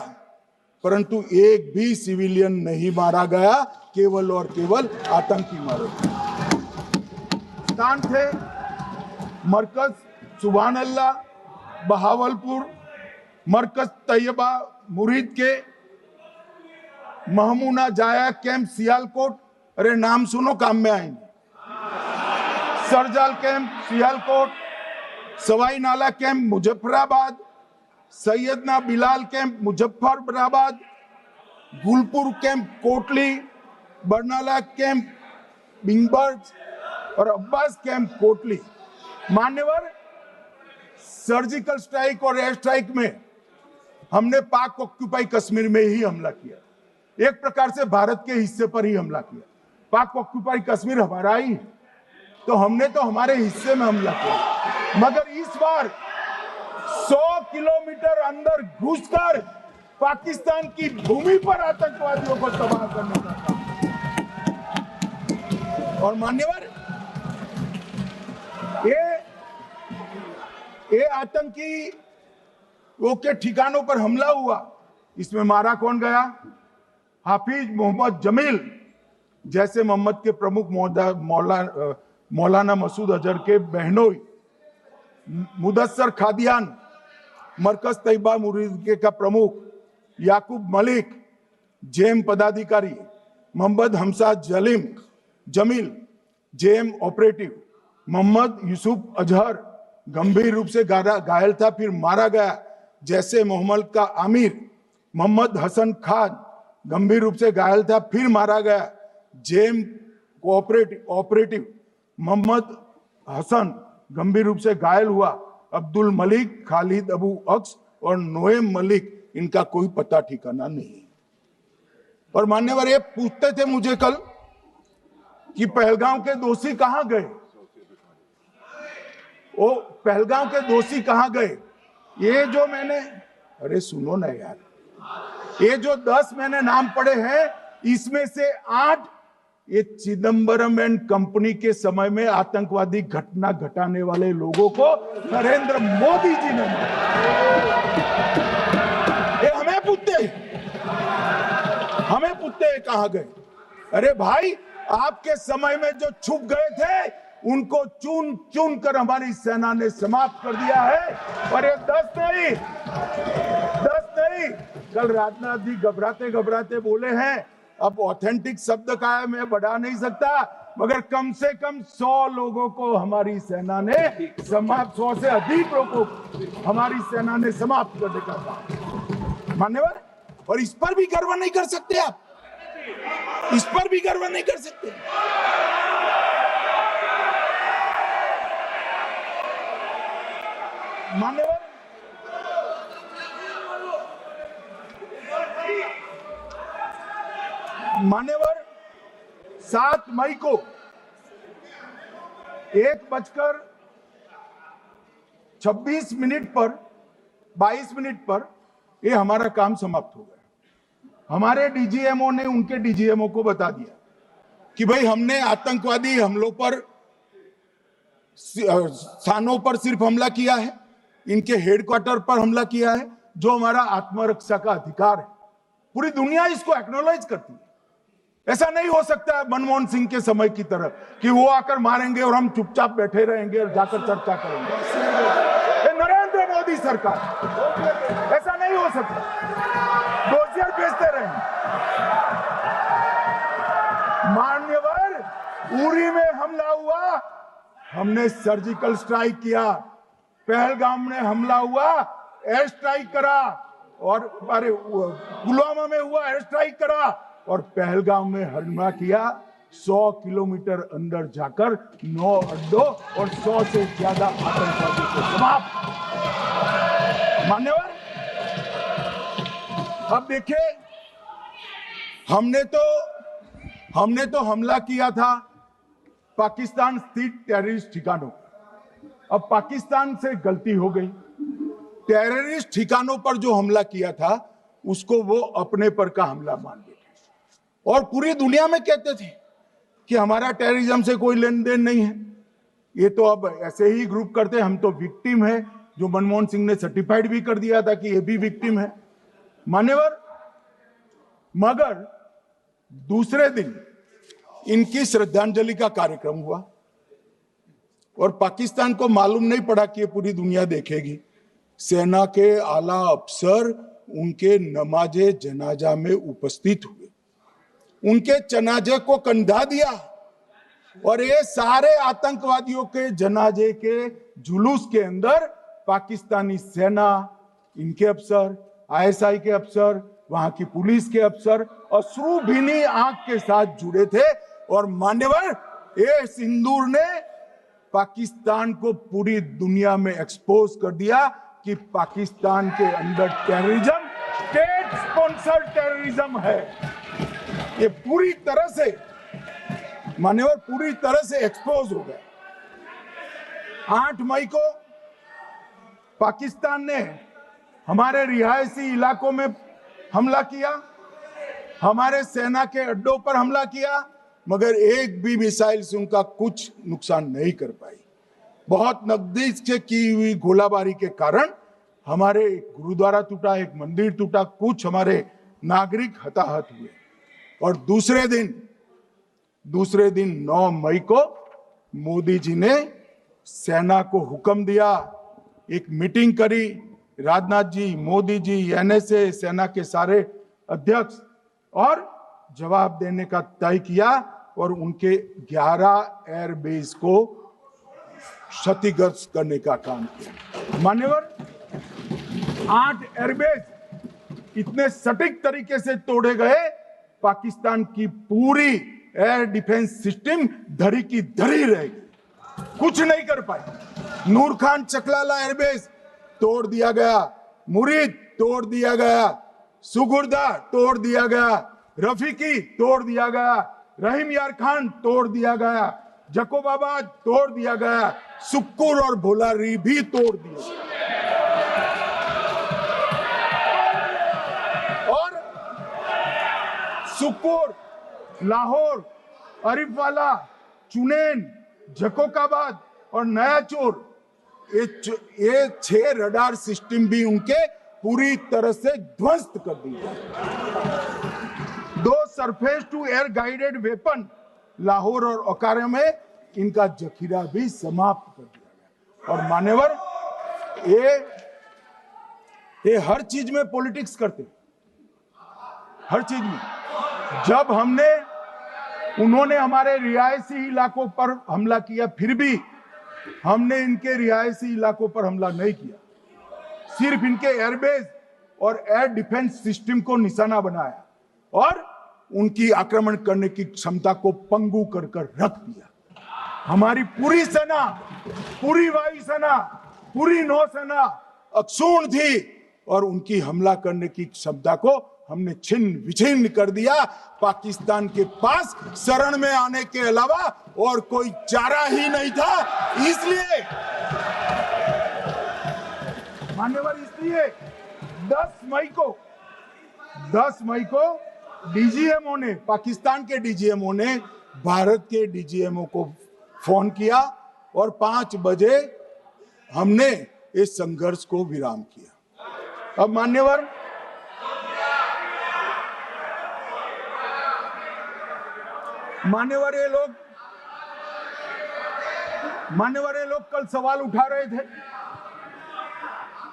परंतु एक भी सिविलियन नहीं मारा गया, केवल और केवल आतंकी मारे गए। स्थान थे मरकज सुभान अल्लाह बहावलपुर, मरकज तैयबा मुरीद के, महमूना जाया कैंप सियालकोट, अरे नाम सुनो काम में आएंगे, सरजाल camp Sialkot, Sawai Nala camp Muzaffarabad, Syedna Bilal camp Muzaffarabad, Gulpur camp Kotli, Barnala camp Bhimber और अब्बास कैंप कोटली। मान्यवर, सर्जिकल स्ट्राइक और एयर स्ट्राइक में हमने पाक ऑक्यूपाई कश्मीर में ही हमला किया, एक प्रकार से भारत के हिस्से पर ही हमला किया। पाक ऑक्यूपाई कश्मीर हमारा ही, तो हमने तो हमारे हिस्से में हमला किया। मगर इस बार 100 किलोमीटर अंदर घुसकर पाकिस्तान की भूमि पर आतंकवादियों को तबाह करने का काम। और मान्यवर, ये आतंकी वो के ठिकानों पर हमला हुआ, इसमें मारा कौन गया? हाफिज मोहम्मद जमील जैसे मोहम्मद के प्रमुख मौलाना मसूद अजहर के बहनोई, मुदस्सर खादियान मरकज तैयबा मुरीद का प्रमुख, याकूब मलिक जेएम पदाधिकारी, मोहम्मद हमसा जमील जेएम ऑपरेटिव, मोहम्मद यूसुफ अजहर गंभीर रूप से घायल था, फिर मारा गया। जैसे मोहम्मद का आमिर मोहम्मद हसन खान गंभीर रूप से घायल था, फिर मारा गया। जेएम ऑपरेटिव मोहम्मद हसन गंभीर रूप से घायल हुआ। अब्दुल मलिक, खालिद अबू अक्स और नोएम मलिक, इनका कोई पता ठिकाना नहीं। और मान्यवर, ये पूछते थे मुझे कल कि पहलगांव के दोषी कहां गए, वो पहलगांव के दोषी कहां गए? ये जो मैंने, अरे सुनो ना यार, ये जो 10 मैंने नाम पढ़े हैं, इसमें से 8 ये चिदम्बरम एंड कंपनी के समय में आतंकवादी घटना घटाने वाले लोगों को नरेंद्र मोदी जी ने मारा। ये हमें पूछते कहां गए? अरे भाई, आपके समय में जो छुप गए थे उनको चुन चुन कर हमारी सेना ने समाप्त कर दिया है। और ये 10 नहीं, कल राजनाथ जी घबराते घबराते बोले हैं, अब ऑथेंटिक शब्द का है, मैं बढ़ा नहीं सकता, मगर कम से कम 100 लोगों को हमारी सेना ने समाप्त, 100 से अधिक लोगों को हमारी सेना ने समाप्त करने का काम। मान्यवर, और इस पर भी गर्व नहीं कर सकते आप? इस पर भी गर्व नहीं कर सकते? मान्यवर, 7 मई को 1:26 पर 22 मिनट पर ये हमारा काम समाप्त हो गया। हमारे डीजीएमओ ने उनके डीजीएमओ को बता दिया कि भाई हमने आतंकवादी हमलों पर स्थानों पर सिर्फ हमला किया है, इनके हेडक्वार्टर पर हमला किया है, जो हमारा आत्मरक्षा का अधिकार है। पूरी दुनिया इसको एक्नॉलेज करती है। ऐसा नहीं हो सकता है मनमोहन सिंह के समय की तरह कि वो आकर मारेंगे और हम चुपचाप बैठे रहेंगे और जाकर चर्चा करेंगे। ये नरेंद्र मोदी सरकार, ऐसा नहीं हो सकता। डोजियर भेजते रहेंगे। मान्यवर, उरी में हमला हुआ, हमने सर्जिकल स्ट्राइक किया। पहलगाम में हमला हुआ, एयर स्ट्राइक करा, और अरे पुलवामा में हुआ, एयर स्ट्राइक करा, और पहलगाम में हमला किया। 100 किलोमीटर अंदर जाकर 9 अड्डों और 100 से ज्यादा आतंकवादी को समाप्त। मान्यवर, अब देखिए, हमने तो हमला किया था पाकिस्तान स्थित टेररिस्ट ठिकानों। अब पाकिस्तान से गलती हो गई। टेररिस्ट ठिकानों पर जो हमला किया था उसको वो अपने पर का हमला मान बैठे और पूरी दुनिया में कहते थे कि हमारा टेररिज्म से कोई लेन देन नहीं है। ये तो अब ऐसे ही ग्रुप करते, हम तो विक्टिम है, जो मनमोहन सिंह ने सर्टिफाइड भी कर दिया था कि ये भी विक्टिम है। मान्यवर, मगर दूसरे दिन इनकी श्रद्धांजलि का कार्यक्रम हुआ और पाकिस्तान को मालूम नहीं पड़ा कि ये पूरी दुनिया देखेगी। सेना के आला अफसर उनके नमाजे जनाजा में उपस्थित हुए, उनके जनाजे को कंधा दिया और ये सारे आतंकवादियों के जनाजे के जुलूस के अंदर पाकिस्तानी सेना, इनके अफसर, आईएसआई के अफसर, वहां की पुलिस के अफसर अश्रुभीनी आंख के साथ जुड़े थे। और मान्यवर, ये सिंदूर ने पाकिस्तान को पूरी दुनिया में एक्सपोज कर दिया कि पाकिस्तान के अंदर टेररिज्म स्टेट स्पॉन्सर्ड टेररिज्म है। ये पूरी तरह से, मान्यवर, पूरी तरह से एक्सपोज हो गया। 8 मई को पाकिस्तान ने हमारे रिहायशी इलाकों में हमला किया, हमारे सेना के अड्डों पर हमला किया, मगर एक भी मिसाइल से उनका कुछ नुकसान नहीं कर पाई। बहुत नजदीक से की हुई गोलाबारी के कारण हमारे गुरुद्वारा टूटा, एक मंदिर टूटा, कुछ हमारे नागरिक हताहत हुए। और दूसरे दिन 9 मई को मोदी जी ने सेना को हुक्म दिया, एक मीटिंग करी, राजनाथ जी, मोदी जी, एनएसए, सेना के सारे अध्यक्ष, और जवाब देने का तय किया और उनके 11 एयरबेस को क्षतिग्रस्त करने का काम किया। मान्यवर, 8 एयरबेस इतने सटीक तरीके से तोड़े गए, पाकिस्तान की पूरी एयर डिफेंस सिस्टम धरी की धरी रह गई, कुछ नहीं कर पाई। नूर खान चकलाला एयरबेस तोड़ दिया गया, मुरीद तोड़ दिया गया, सुगुर्दा तोड़ दिया गया, रफीकी तोड़ दिया गया, रहीम यार खान तोड़ दिया गया, जकोबाबाद तोड़ दिया गया, सुक्कुर और भोलारी भी तोड़ दिया। और सुक्कुर, लाहौर, अरिफवाला, चुनेन, जकोकाबाद और नया चोर, ये 6 रडार सिस्टम भी उनके पूरी तरह से ध्वस्त कर दिए। 2 surface to air guided weapon Lahore और ओकारा में इनका जखीरा भी समाप्त कर दिया गया। और मान्यवर, ये हर चीज में पॉलिटिक्स करते, हर चीज में। जब उन्होंने हमारे रिहायशी इलाकों पर हमला किया, फिर भी हमने इनके रिहायशी इलाकों पर हमला नहीं किया, सिर्फ इनके एयरबेस और एयर डिफेंस सिस्टम को निशाना बनाया और उनकी आक्रमण करने की क्षमता को पंगु कर रख दिया। हमारी पूरी सेना, पूरी वायुसेना, पूरी नौसेना अक्षुण्ण थी और उनकी हमला करने की क्षमता को हमने छिन्न विछिन्न कर दिया। पाकिस्तान के पास शरण में आने के अलावा और कोई चारा ही नहीं था। इसलिए मान्यवर, इसलिए 10 मई को डीजीएमओ ने, पाकिस्तान के डीजीएमओ ने भारत के डीजीएमओ को फोन किया और 5 बजे हमने इस संघर्ष को विराम किया। अब मान्यवर, ये लोग कल सवाल उठा रहे थे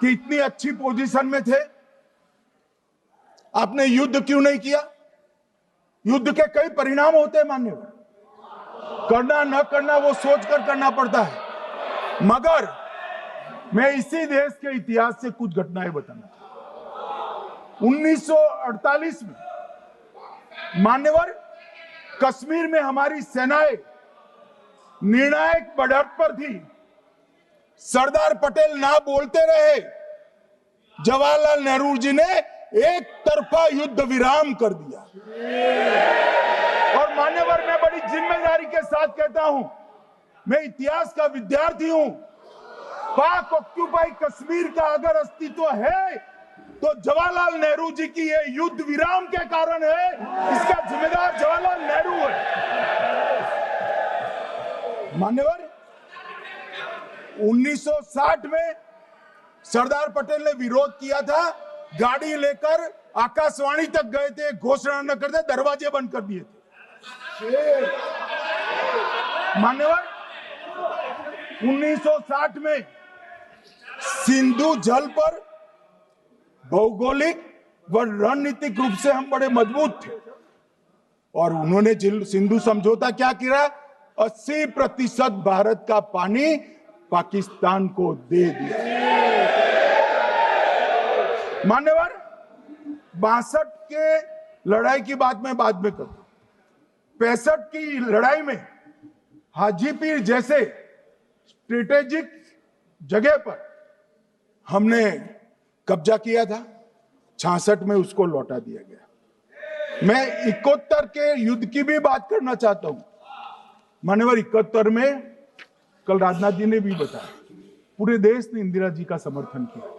कि इतनी अच्छी पोजीशन में थे, आपने युद्ध क्यों नहीं किया? युद्ध के कई परिणाम होते हैं मान्यवर, करना न करना वो सोचकर करना पड़ता है। मगर मैं इसी देश के इतिहास से कुछ घटनाएं बताना चाहता हूं। 1948 में मान्यवर, कश्मीर में हमारी सेनाएं निर्णायक बढ़त पर थी। सरदार पटेल ना बोलते रहे, जवाहरलाल नेहरू जी ने एक तरफा युद्ध विराम कर दिया। और मान्यवर, मैं बड़ी जिम्मेदारी के साथ कहता हूं, मैं इतिहास का विद्यार्थी हूं। पाक ऑक्यूपाई कश्मीर का अगर अस्तित्व है तो जवाहरलाल नेहरू जी की ये युद्ध विराम के कारण है। इसका जिम्मेदार जवाहरलाल नेहरू है। मान्यवर, 1960 में सरदार पटेल ने विरोध किया था, गाड़ी लेकर आकाशवाणी तक गए थे, घोषणा न करते दरवाजे बंद कर दिए थे। मान्यवर, 1960 में सिंधु जल पर भौगोलिक व रणनीतिक रूप से हम बड़े मजबूत थे और उन्होंने सिंधु समझौता क्या किया? 80% भारत का पानी पाकिस्तान को दे दिया। मान्यवर, 62 के लड़ाई की बात मैं बाद में करूं। 65 की लड़ाई में हाजीपीर जैसे स्ट्रेटेजिक जगह पर हमने कब्जा किया था। 66 में उसको लौटा दिया गया। मैं 71 के युद्ध की भी बात करना चाहता हूं। मान्यवर, 71 में कल राजनाथ जी ने भी बताया, पूरे देश ने इंदिरा जी का समर्थन किया।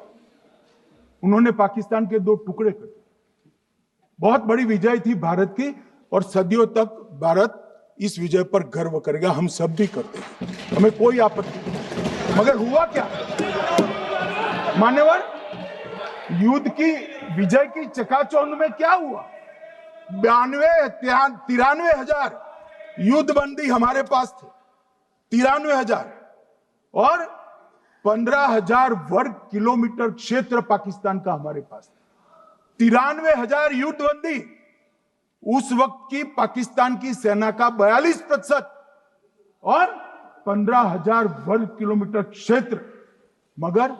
उन्होंने पाकिस्तान के 2 टुकड़े कर दिए। बहुत बड़ी विजय थी भारत की और सदियों तक भारत इस विजय पर गर्व करेगा। हम सब भी करते हैं, हमें कोई आपत्ति नहीं। मगर हुआ क्या मान्यवर? युद्ध की विजय की चकाचौंध में क्या हुआ? 93 हजार युद्धबंदी हमारे पास थे, 93,000, और 15,000 वर्ग किलोमीटर क्षेत्र पाकिस्तान का हमारे पास था। 93,000 युद्धबंदी, उस वक्त की पाकिस्तान की सेना का 42% और 15,000 वर्ग किलोमीटर क्षेत्र। मगर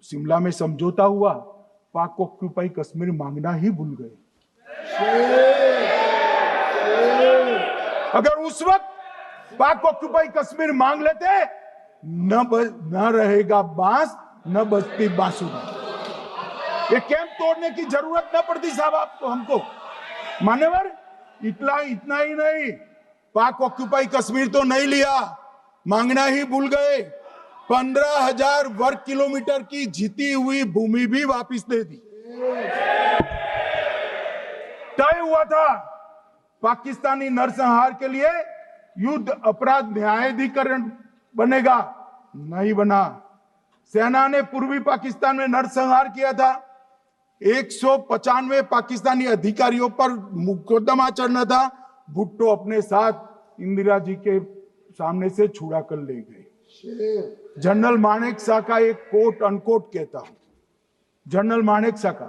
शिमला में समझौता हुआ, पाक ऑक्यूपाई कश्मीर मांगना ही भूल गए। अगर उस वक्त पाक ऑक्यूपाई कश्मीर मांग लेते, न रहेगा बांस, न बजती बांसुरी। ये कैंप तोड़ने की जरूरत न पड़ती साहब आपको, हमको। मान्यवर, इतना ही नहीं, पाक ऑक्यूपाई कश्मीर तो नहीं लिया, मांगना ही भूल गए। 15,000 वर्ग किलोमीटर की जीती हुई भूमि भी वापस दे दी। तय हुआ था पाकिस्तानी नरसंहार के लिए युद्ध अपराध न्यायाधिकरण बनेगा, नहीं बना। सेना ने पूर्वी पाकिस्तान में नरसंहार किया था। 195 पाकिस्तानी अधिकारियों पर मुकदमा चढ़ना था। भुट्टो अपने साथ इंदिरा जी के सामने से छुड़ा कर ले गए। जनरल मानेक शॉ का एक कोट अनकोट कहता हूं, जनरल मानेक शॉ का,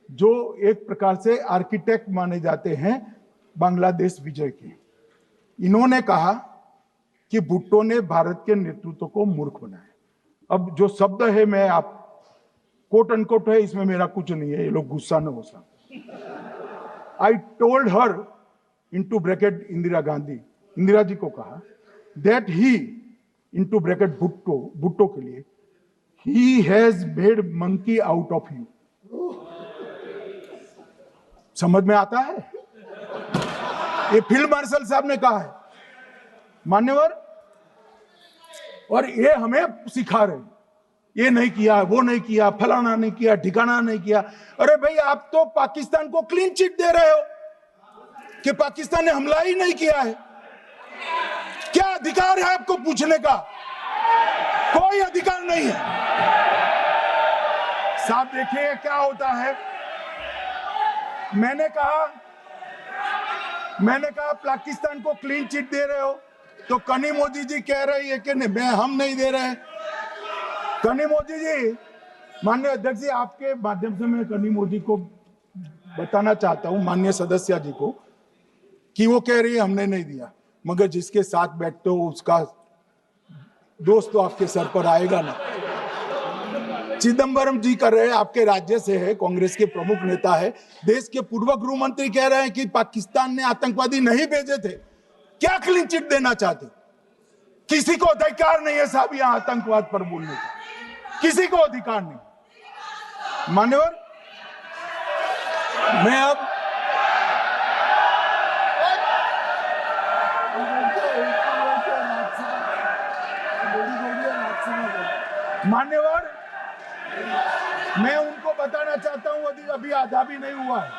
जो एक प्रकार से आर्किटेक्ट माने जाते हैं बांग्लादेश विजय के, इन्होंने कहा कि भुट्टो ने भारत के नेतृत्व को मूर्ख बनाया। अब जो शब्द है, मैं आप कोट अनकोट है, इसमें मेरा कुछ नहीं है, ये लोग गुस्सा न हो सकते। I told her into bracket Indira Gandhi, Indira ji को कहा, that he into bracket Bhutto के लिए, he has made monkey out of you. समझ में आता है? ये फील्ड मार्शल साहब ने कहा है, मान्यवर, और ये हमें सिखा रहे हैं, ये नहीं किया, वो नहीं किया, फलाना नहीं किया, ठिकाना नहीं किया। अरे भाई, आप तो पाकिस्तान को क्लीन चिट दे रहे हो कि पाकिस्तान ने हमला ही नहीं किया है। क्या अधिकार है आपको पूछने का? कोई अधिकार नहीं है साहब। देखिए क्या होता है, मैंने कहा पाकिस्तान को क्लीन चिट दे रहे हो, तो कनी मोदी जी कह रही है कि नहीं, हम नहीं दे रहे। कनी मोदी जी, माननीय अध्यक्ष जी, आपके माध्यम से मैं कनी मोदी को बताना चाहता हूं, माननीय सदस्य जी को, कि वो कह रही है हमने नहीं दिया, मगर जिसके साथ बैठते हो उसका दोस्त तो आपके सर पर आएगा ना। चिदंबरम जी कर रहे हैं, आपके राज्य से है, कांग्रेस के प्रमुख नेता है, देश के पूर्व गृह मंत्री कह रहे हैं कि पाकिस्तान ने आतंकवादी नहीं भेजे थे। क्या क्लीन चिट देना चाहते? किसी को अधिकार नहीं है साहब यहां आतंकवाद पर बोलने का, किसी को अधिकार नहीं। मान्यवर, मैं अब मान्यवर, मैं उनको बताना चाहता हूं, अभी आधा भी नहीं हुआ है,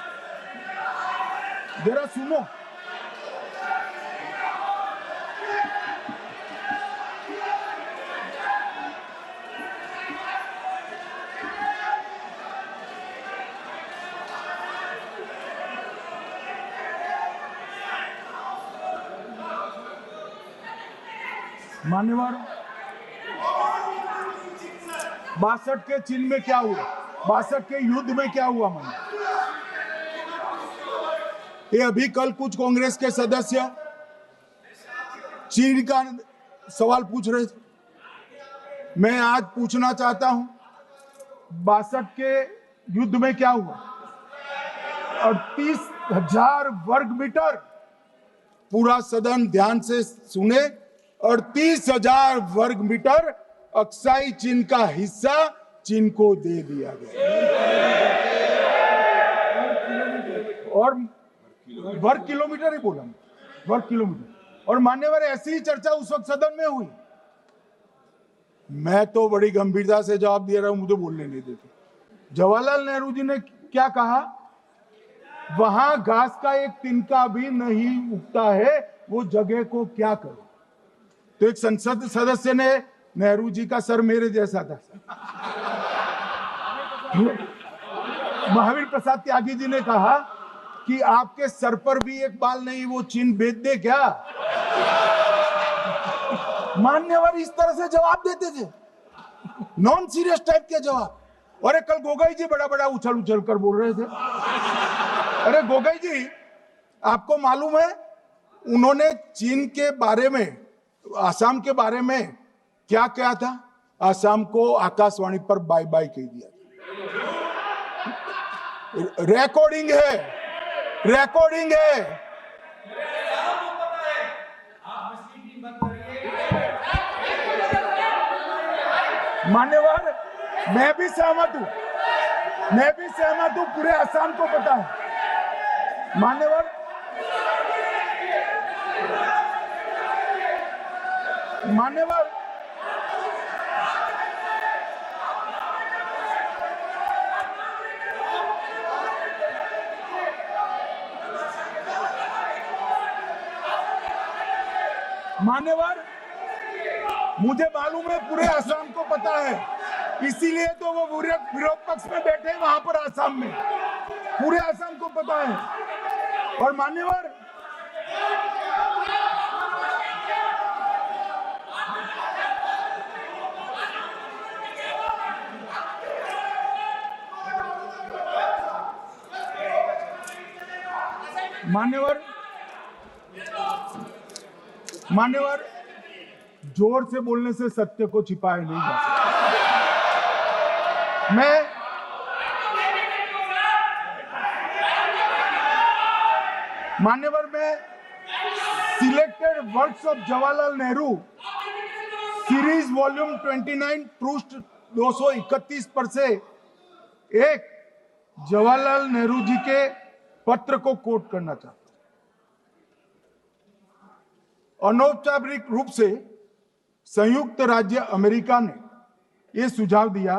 जरा सुनो। मान्यवर, 62 के चिन्ह में क्या हुआ, 62 के युद्ध में क्या हुआ? ये अभी कल कुछ कांग्रेस के सदस्य चीन का सवाल पूछ रहे थे, मैं आज पूछना चाहता हूं 62 के युद्ध में क्या हुआ? 38,000 वर्ग मीटर, पूरा सदन ध्यान से सुने, 38,000 वर्ग मीटर अक्साई चीन का हिस्सा चीन को दे दिया गया। और वर्ग किलोमीटर ही बोला, वर्ग किलोमीटर। और मान्यवर, ऐसी ही चर्चा उस वक्त सदन में हुई। मैं तो बड़ी गंभीरता से जवाब दे रहा हूं, मुझे बोलने नहीं देते। जवाहरलाल नेहरू जी ने क्या कहा? वहां घास का एक तिनका भी नहीं उगता है, वो जगह को क्या करो। तो एक संसद सदस्य ने, नेहरू जी का सर मेरे जैसा था, महावीर प्रसाद त्यागी जी ने कहा कि आपके सर पर भी एक बाल नहीं, वो चीन बेच दे क्या? मान्यवर इस तरह से जवाब देते थे, नॉन सीरियस टाइप के जवाब। और कल गोगोई जी बड़ा बड़ा उछल उछल कर बोल रहे थे। अरे गोगोई जी, आपको मालूम है उन्होंने चीन के बारे में, आसाम के बारे में क्या कहा था? आसाम को आकाशवाणी पर बाय बाय कह दिया। रिकॉर्डिंग है, रिकॉर्डिंग है। मान्यवर, मैं भी सहमत हूं, मैं भी सहमत हूं, पूरे आसाम को पता है। मान्यवर, मान्यवर, मान्यवर, मुझे मालूम है पूरे आसाम को पता है, इसीलिए तो वो विरोध पक्ष में बैठे हैं वहां पर आसाम में, पूरे आसाम को पता है। और मान्यवर, मान्यवर, मान्यवर, जोर से बोलने से सत्य को छिपाया नहीं जा सकता। मान्यवर, मैं selected works of Jawaharlal Nehru series volume 29 पृष्ठ 231 पर से एक जवाहरलाल नेहरू जी के पत्र को कोट करना चाहता हूं। अनौपचारिक रूप से संयुक्त राज्य अमेरिका ने यह सुझाव दिया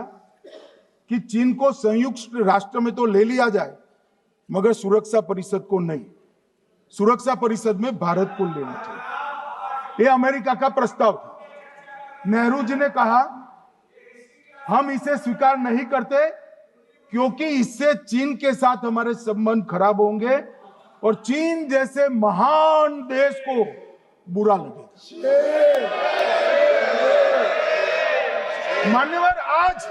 कि चीन को संयुक्त राष्ट्र में तो ले लिया जाए, मगर सुरक्षा परिषद को नहीं। सुरक्षा परिषद में भारत को लेना चाहिए। यह अमेरिका का प्रस्ताव था। नेहरू जी ने कहा हम इसे स्वीकार नहीं करते क्योंकि इससे चीन के साथ हमारे संबंध खराब होंगे और चीन जैसे महान देश को बुरा लगेगा। मान्यवर, आज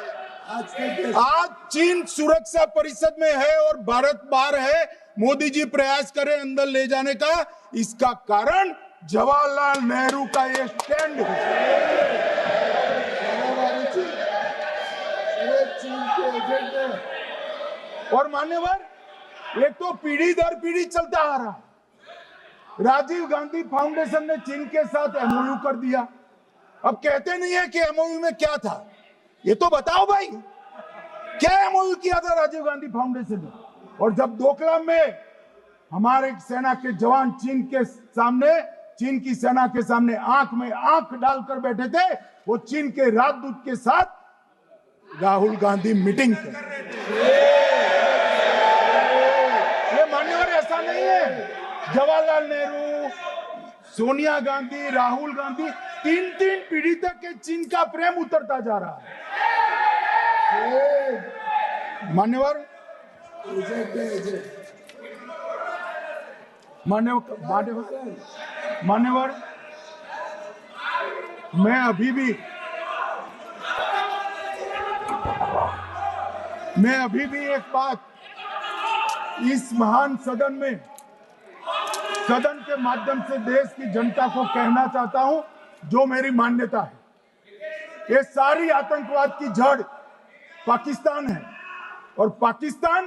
चीन सुरक्षा परिषद में है और भारत बाहर है। मोदी जी प्रयास करें अंदर ले जाने का। इसका कारण जवाहरलाल नेहरू का ये स्टैंड है। और मान्यवर, एक तो पीढ़ी दर पीढ़ी चलता आ रहा है। राजीव गांधी फाउंडेशन ने चीन के साथ एमओयू कर दिया। अब कहते नहीं है कि एमओयू में क्या था, ये तो बताओ भाई, क्या एमओयू किया था राजीव गांधी फाउंडेशन ने? और जब डोकलाम में हमारे सेना के जवान चीन की सेना के सामने आंख में आंख डालकर बैठे थे, वो चीन के राजदूत के साथ राहुल गांधी मीटिंग कर। ये मान्यवर ऐसा नहीं है। जवाहरलाल नेहरू, सोनिया गांधी, राहुल गांधी, तीन पीढ़ी तक के चीन का प्रेम उतरता जा रहा है। मान्यवर, मैं अभी भी एक बात इस महान सदन के माध्यम से देश की जनता को कहना चाहता हूं, जो मेरी मान्यता है। ये सारी आतंकवाद की जड़ पाकिस्तान है और पाकिस्तान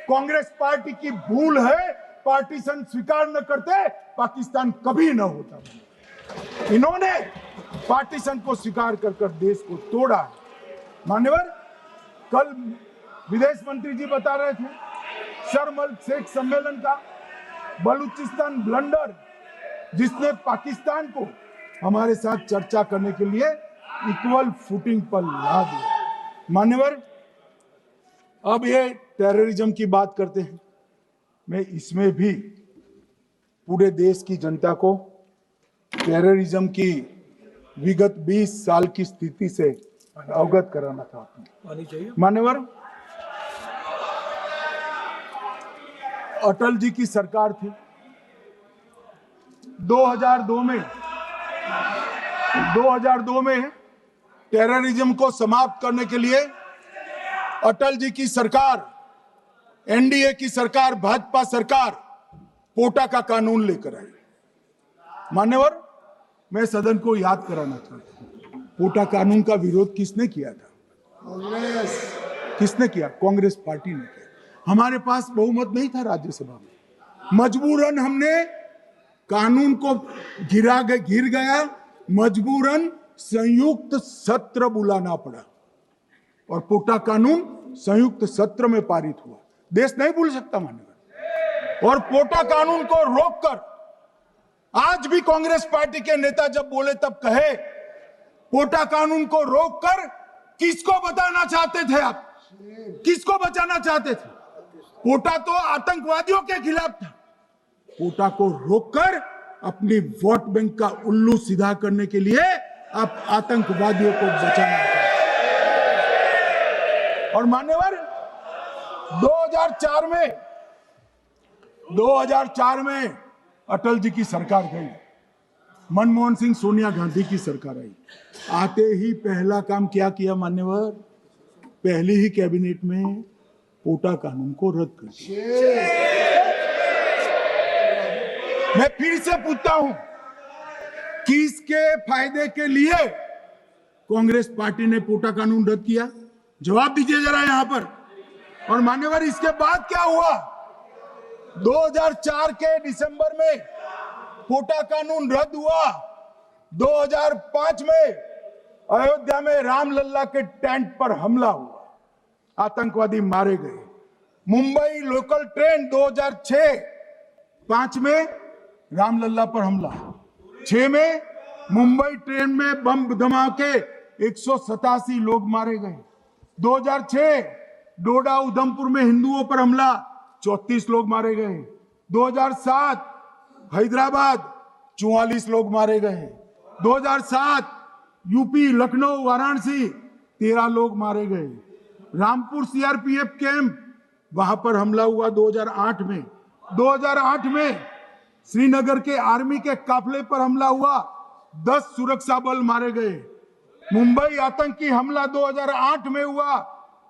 कांग्रेस पार्टी की भूल है। पार्टीशन स्वीकार न करते पाकिस्तान कभी न होता। इन्होंने पार्टीशन को स्वीकार कर देश को तोड़ा है। मान्यवर, कल विदेश मंत्री जी बता रहे थे शर्म अल शेख सम्मेलन का बलूचिस्तान ब्लंडर, जिसने पाकिस्तान को हमारे साथ चर्चा करने के लिए इक्वल फुटिंग पर ला दिया। मान्यवर, अब ये टेररिज्म की बात करते हैं। मैं इसमें भी पूरे देश की जनता को टेररिज्म की विगत 20 साल की स्थिति से अवगत कराना चाहता हूं। मान्यवर, अटल जी की सरकार थी। 2002 में टेररिज्म को समाप्त करने के लिए अटल जी की सरकार, एनडीए की सरकार, भाजपा सरकार पोटा का कानून लेकर आई। मान्यवर, मैं सदन को याद कराना चाहता हूं, पोटा कानून का विरोध किसने किया था? किसने किया? कांग्रेस पार्टी ने किया। हमारे पास बहुमत नहीं था राज्यसभा में। मजबूरन हमने कानून को घिर गया, मजबूरन संयुक्त सत्र बुलाना पड़ा और पोटा कानून संयुक्त सत्र में पारित हुआ। देश नहीं भूल सकता मान्यवर। और पोटा कानून को रोककर आज भी कांग्रेस पार्टी के नेता जब बोले तब कहे, पोटा कानून को रोककर किसको बताना चाहते थे आप? किसको बचाना चाहते थे? पोटा तो आतंकवादियों के खिलाफ था। पोटा को रोककर अपनी वोट बैंक का उल्लू सीधा करने के लिए आप आतंकवादियों को बचाना चाहते। और मान्यवर, 2004 में अटल जी की सरकार गई, मनमोहन सिंह, सोनिया गांधी की सरकार आई। आते ही पहला काम क्या किया मान्यवर? पहली ही कैबिनेट में पोटा कानून को रद्द कर दिया। मैं फिर से पूछता हूं, किसके फायदे के लिए कांग्रेस पार्टी ने पोटा कानून रद्द किया? जवाब दीजिए जरा यहां पर। और मान्यवर, इसके बाद क्या हुआ? 2004 के दिसंबर में पोटा कानून रद्द हुआ। 2005 में अयोध्या में रामलल्ला के टेंट पर हमला हुआ, आतंकवादी मारे गए। मुंबई लोकल ट्रेन 2006, 5 में रामलला पर हमला, 6 में मुंबई ट्रेन में बम धमाके 187 लोग मारे गए। 2006 डोडा उधमपुर में हिंदुओं पर हमला, 34 लोग मारे गए। 2007 हैदराबाद 44 लोग मारे गए। 2007 यूपी लखनऊ वाराणसी 13 लोग मारे गए। रामपुर सीआरपीएफ कैंप, वहां पर हमला हुआ 2008 में। 2008 में श्रीनगर के आर्मी के काफिले पर हमला हुआ, 10 सुरक्षा बल मारे गए। मुंबई आतंकी हमला 2008 में हुआ,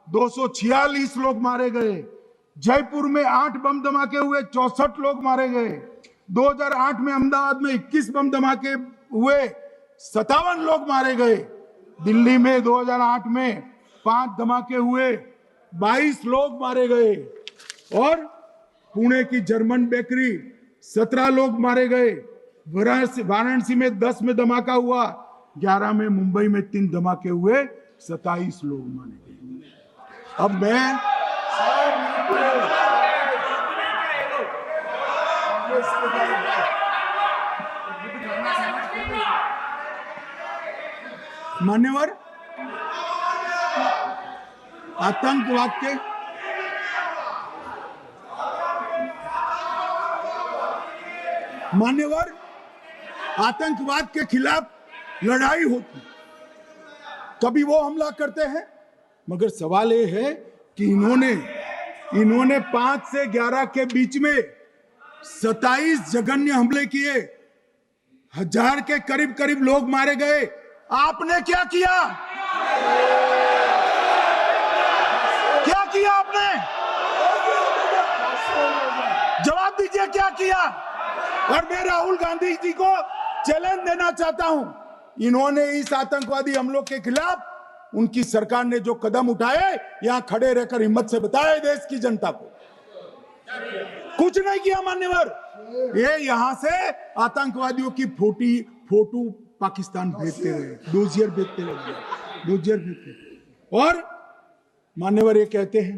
246 लोग मारे गए। जयपुर में 8 बम धमाके हुए, 64 लोग मारे गए। 2008 में अहमदाबाद में 21 बम धमाके हुए, 57 लोग मारे गए। दिल्ली में 2008 में 5 धमाके हुए, 22 लोग मारे गए। और पुणे की जर्मन बेकरी 17 लोग मारे गए। वाराणसी में 10 में धमाका हुआ, 11 में मुंबई में 3 धमाके हुए, 27 लोग मारे गए। अब मैं मान्यवर आतंकवाद के खिलाफ लड़ाई होती, कभी वो हमला करते हैं, मगर सवाल ये है कि इन्होंने 5 से 11 के बीच में 27 जघन्य हमले किए, 1000 के करीब करीब लोग मारे गए। आपने क्या किया? क्या किया आपने? जवाब दीजिए, क्या किया? और मैं राहुल गांधी जी को चैलेंज देना चाहता हूं, इन्होंने इस आतंकवादी हमलों के खिलाफ उनकी सरकार ने जो कदम उठाए, यहां खड़े रहकर हिम्मत से बताए देश की जनता को। कुछ नहीं किया मान्यवर। ये यहां से आतंकवादियों की फोटो पाकिस्तान भेजते रहे, डोजियर भेजते रहे। और मान्यवर ये कहते हैं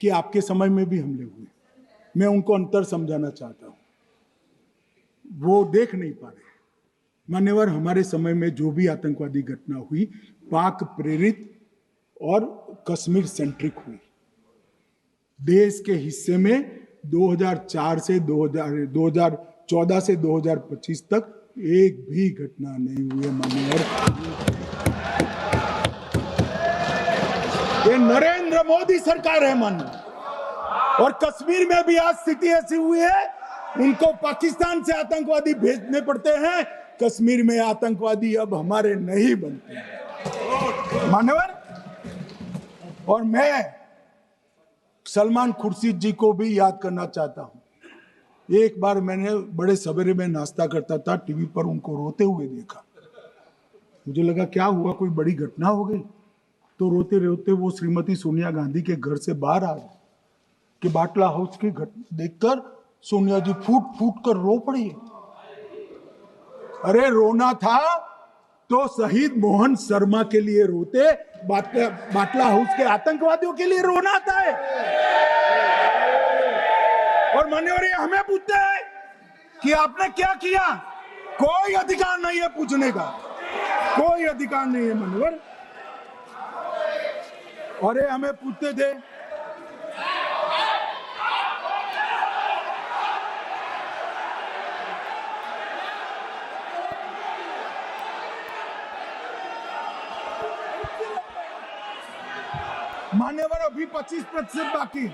कि आपके समय में भी हमले हुए। मैं उनको अंतर समझाना चाहता हूं, वो देख नहीं पा रहे। मान्यवर, हमारे समय में जो भी आतंकवादी घटना हुई, पाक प्रेरित और कश्मीर सेंट्रिक हुई। देश के हिस्से में 2004 से 2014 से 2025 तक एक भी घटना नहीं हुई है मान्यवर। ये नरेंद्र मोदी सरकार है मान्यवर। और कश्मीर में भी आज स्थिति ऐसी हुई है, उनको पाकिस्तान से आतंकवादी भेजने पड़ते हैं। कश्मीर में आतंकवादी अब हमारे नहीं बनते हैं मान्यवर। और मैं सलमान खुर्शीद जी को भी याद करना चाहता हूं। एक बार मैंने बड़े सवेरे में नाश्ता करता था, टीवी पर उनको रोते हुए देखा। मुझे लगा क्या हुआ, कोई बड़ी घटना हो गई। तो रोते रोते वो श्रीमती सोनिया गांधी के घर से बाहर आ गए कि बाटला हाउस की घटना देखकर सोनिया जी फूट फूट कर रो पड़ी। अरे रोना था तो शहीद मोहन शर्मा के लिए रोते, बाटला हाउस के आतंकवादियों के लिए रोना आता है। और मान्यवर ये हमें पूछते हैं कि आपने क्या किया। कोई अधिकार नहीं है पूछने का, कोई अधिकार नहीं है मान्यवर। और ये हमें पूछते थे मान्यवर, अभी 25% बाकी।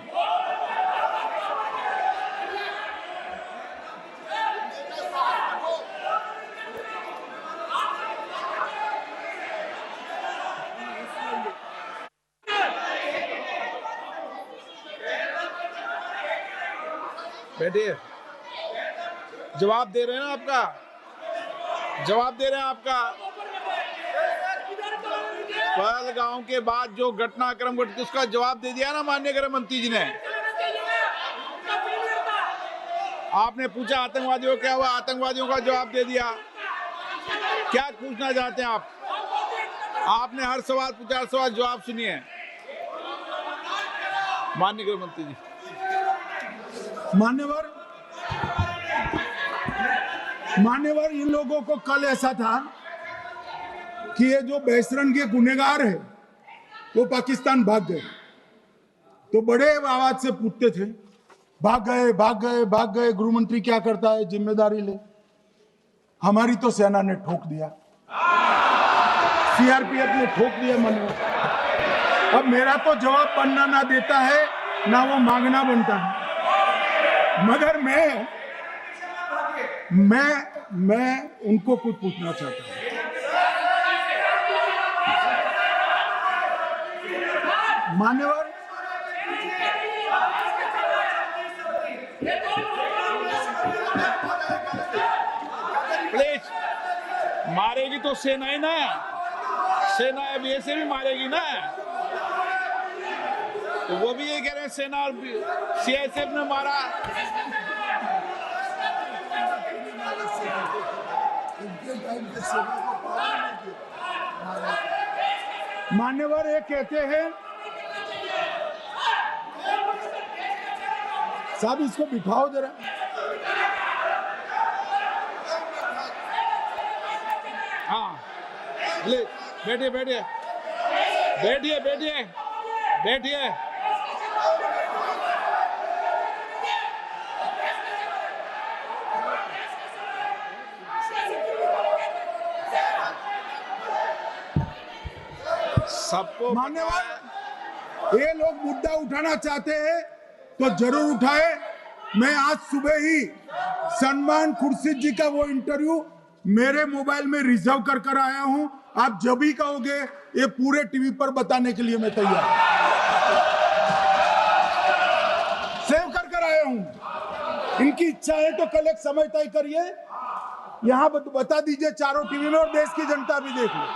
बैठिए, जवाब दे रहे हैं ना आपका, जवाब दे रहे हैं आपका। पहलगांव के बाद जो घटनाक्रम घटित उसका जवाब दे दिया ना माननीय गृह मंत्री जी ने। आपने पूछा आतंकवादियों क्या हुआ, आतंकवादियों का जवाब दे दिया। क्या पूछना चाहते हैं आप? आपने हर सवाल पूछा, हर सवाल जवाब सुनिए। माननीय गृह मंत्री जी। मान्यवर, इन लोगों को कल ऐसा था कि ये जो बहसरन के गुनहगार है वो पाकिस्तान भाग गए, तो बड़े आवाज से पूछते थे भाग गए भाग गए भाग गए, गृह मंत्री क्या करता है, जिम्मेदारी ले। हमारी तो सेना ने ठोक दिया, सीआरपीएफ ने ठोक दिया। मान्यवर, अब मेरा तो जवाब बनना ना देता है ना वो मांगना बनता है, मगर मैं उनको कुछ पूछना चाहता हूं। मान्यवर, प्लीज, मारेगी तो सेना ही ना, सेना अभी ऐसे भी मारेगी ना, तो वो भी ये कह रहे हैं सेना और सीआईएसएफ ने मारा। मान्यवर, ये कहते हैं साहब इसको बिठाओ जरा। हाँ, बैठिए बैठिए बैठिए बैठिए बैठिए। सबको मान्यवर, ये लोग मुद्दा उठाना चाहते हैं तो जरूर उठाए। मैं आज सुबह ही सलमान खुर्शीद जी का वो इंटरव्यू मेरे मोबाइल में रिजर्व कर आया हूं। आप जब भी कहोगे ये पूरे टीवी पर बताने के लिए मैं तैयार हूं। सेव कर आया हूं। इनकी इच्छा है तो कल एक समय तय करिए, यहां बता दीजिए चारों टीवी में, और देश की जनता भी देख ले।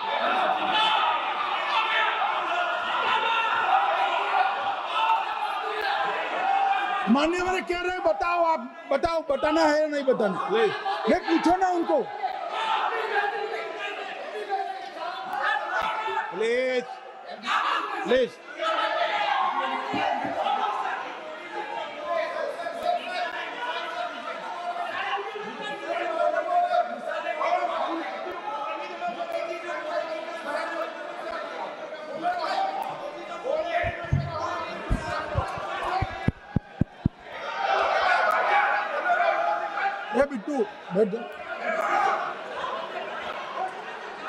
मान्यवर कह रहे हैं बताओ, आप बताओ, बताना है या नहीं बताना, ये पूछो ना उनको। Please please. ये बिट्टू बैठ जा।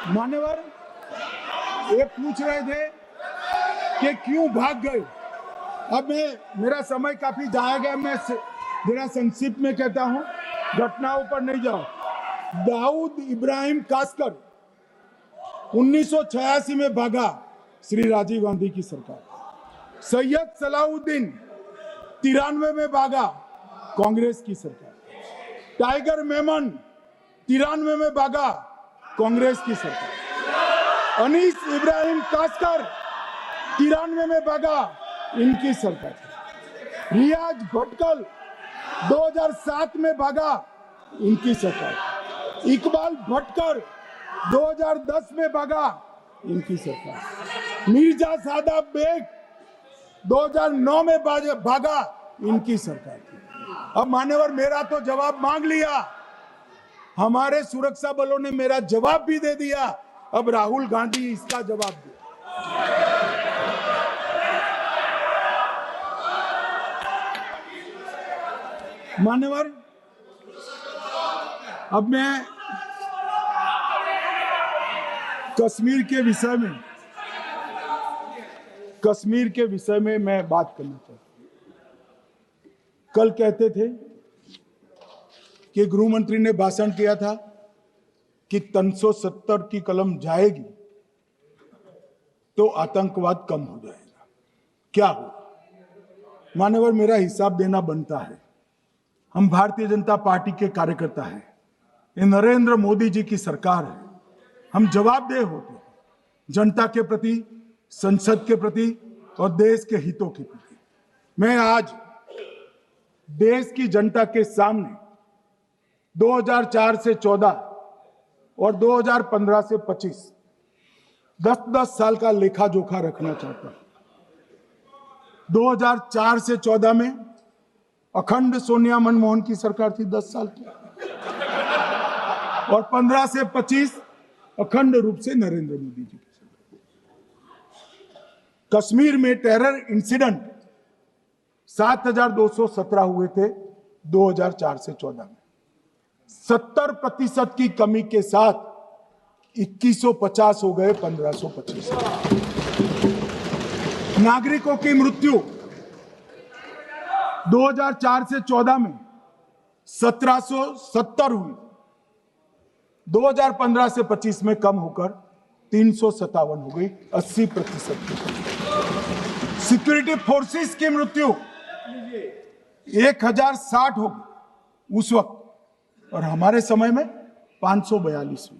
मान्यवर, ये पूछ रहे थे कि क्यों भाग गए। अब मेरा समय काफी जाएगा, मैं जरा संक्षिप्त में कहता हूं, घटनाओं पर नहीं जाओ। दाऊद इब्राहिम कासकर 1986 में भागा, श्री राजीव गांधी की सरकार। सैयद सलाउद्दीन 93 में भागा, कांग्रेस की सरकार। टाइगर मेमन 93 में भागा, कांग्रेस की सरकार। अनीस इब्राहिम कासकर 93 में भागा, इनकी सरकार। रियाज भटकल 2007 में भागा, इनकी सरकार। इकबाल भटकर 2010 में भागा, इनकी सरकार। मिर्जा सादाब बेग 2009 में भागा, इनकी सरकार। अब मान्यवर, मेरा तो जवाब मांग लिया, हमारे सुरक्षा बलों ने मेरा जवाब भी दे दिया, अब राहुल गांधी इसका जवाब दे। मान्यवर, अब मैं कश्मीर के विषय में मैं बात करना चाहता हूं। कल कहते थे कि गृह मंत्री ने भाषण किया था कि 370 की कलम जाएगी तो आतंकवाद कम हो जाएगा। क्या हो मान्यवर, मेरा हिसाब देना बनता है। हम भारतीय जनता पार्टी के कार्यकर्ता हैं, ये नरेंद्र मोदी जी की सरकार है, हम जवाबदेह होते हैं जनता के प्रति, संसद के प्रति और देश के हितों के प्रति। मैं आज देश की जनता के सामने 2004 से 14 और 2015 से 25 10-10 साल का लेखा जोखा रखना चाहता हूं। 2004 से 14 में अखंड सोनिया मनमोहन की सरकार थी 10 साल की, और 15 से 25 अखंड रूप से नरेंद्र मोदी जी की सरकार। कश्मीर में टेरर इंसिडेंट 7,217 हुए थे 2004 से 14 में। 70% की कमी के साथ 2150 हो गए 1525। नागरिकों की मृत्यु 2004 से 14 में 1770 हुई, 2015 से 25 में कम होकर 357 हो गई, 80%। सिक्योरिटी फोर्सेस की मृत्यु 1060 हो गई उस वक्त, और हमारे समय में 542 हुई,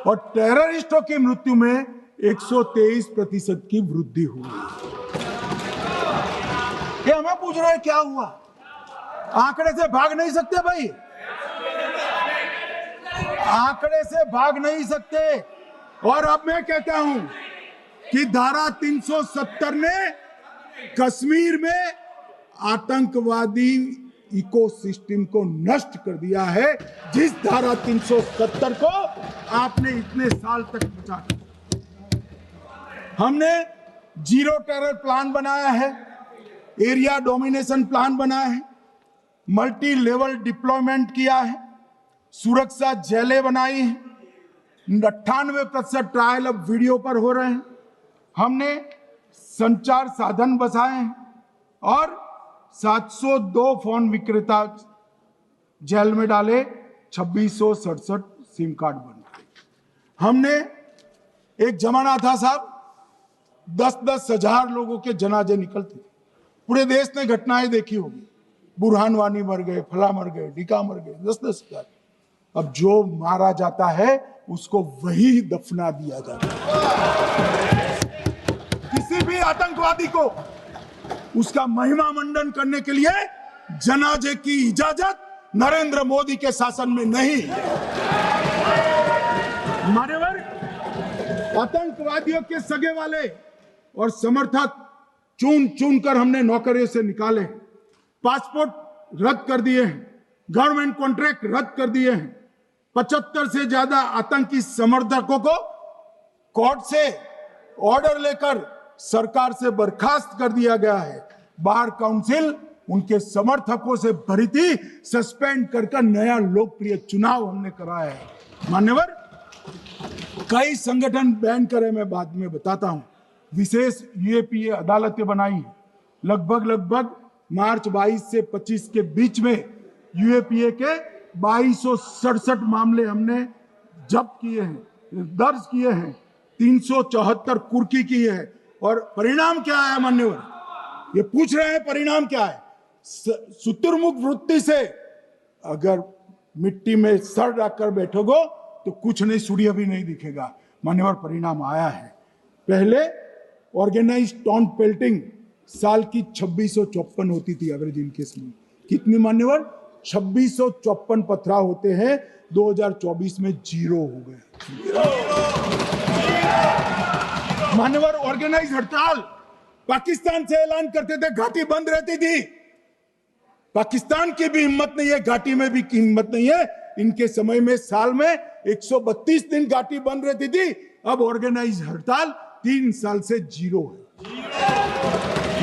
और टेररिस्टों की मृत्यु में 123% की वृद्धि हुई। ये हमें पूछ रहे हैं क्या हुआ? आंकड़े से भाग नहीं सकते भाई, आंकड़े से भाग नहीं सकते। और अब मैं कहता हूं कि धारा 370 ने कश्मीर में आतंकवादी इकोसिस्टम को नष्ट कर दिया है, जिस धारा 370 को आपने इतने साल तक बचा दिया। हमने जीरो टेरर प्लान बनाया है, एरिया डोमिनेशन प्लान बनाया है, मल्टी लेवल डिप्लॉयमेंट किया है, सुरक्षा जेलें बनाई हैं, 98% ट्रायल अब वीडियो पर हो रहे हैं। हमने संचार साधन बसाए हैं और 702 फोन विक्रेता जेल में डाले, 2667 सिम कार्ड बने। हमने एक जमाना था साहब 10-10 हजार लोगों के जनाजे निकलते थे। पूरे देश ने घटनाएं देखी होगी, बुरहान वानी मर गए, फला मर गए, ढिका मर गए, 10-10 हजार। अब जो मारा जाता है उसको वही दफना दिया जाता है। किसी भी आतंकवादी को उसका महिमा मंडन करने के लिए जनाजे की इजाजत नरेंद्र मोदी के शासन में नहीं। मान्यवर, आतंकवादियों के सगे वाले और समर्थक चुन चुन कर हमने नौकरियों से निकाले, पासपोर्ट रद्द कर दिए हैं, गवर्नमेंट कॉन्ट्रैक्ट रद्द कर दिए हैं। 75 से ज्यादा आतंकी समर्थकों को कोर्ट से ऑर्डर लेकर सरकार से बर्खास्त कर दिया गया है। बार काउंसिल उनके समर्थकों से भरी थी, सस्पेंड कर नया लोकप्रिय चुनाव हमने कराया है। मान्यवर, कई संगठन बैन करे, मैं बाद में बताता हूं। विशेष यूएपीए अदालतें बनाई हैं, लगभग मार्च 22 से 25 के बीच में यूएपीए के 2267 मामले हमने जब्त किए हैं, दर्ज किए हैं, 374 कुर्की की है। और परिणाम क्या है मान्यवर? ये पूछ रहे हैं परिणाम क्या है? शुतुरमुख वृत्ति से अगर मिट्टी में सर रखकर बैठोगे तो कुछ नहीं, सूर्य भी नहीं दिखेगा। मान्यवर, परिणाम आया है। पहले ऑर्गेनाइज टॉन्ट पेल्टिंग साल की 2654 होती थी एवरेज इनकेस में। कितनी मान्यवर? 2654 पथराव होते हैं, 2024 में 0 हो गए। मान्यवर, ऑर्गेनाइज हड़ताल पाकिस्तान से ऐलान करते थे, घाटी बंद रहती थी। पाकिस्तान की भी हिम्मत नहीं है, घाटी में भी हिम्मत नहीं है। इनके समय में साल में 132 दिन घाटी बंद रहती थी। अब ऑर्गेनाइज हड़ताल 3 साल से 0 है।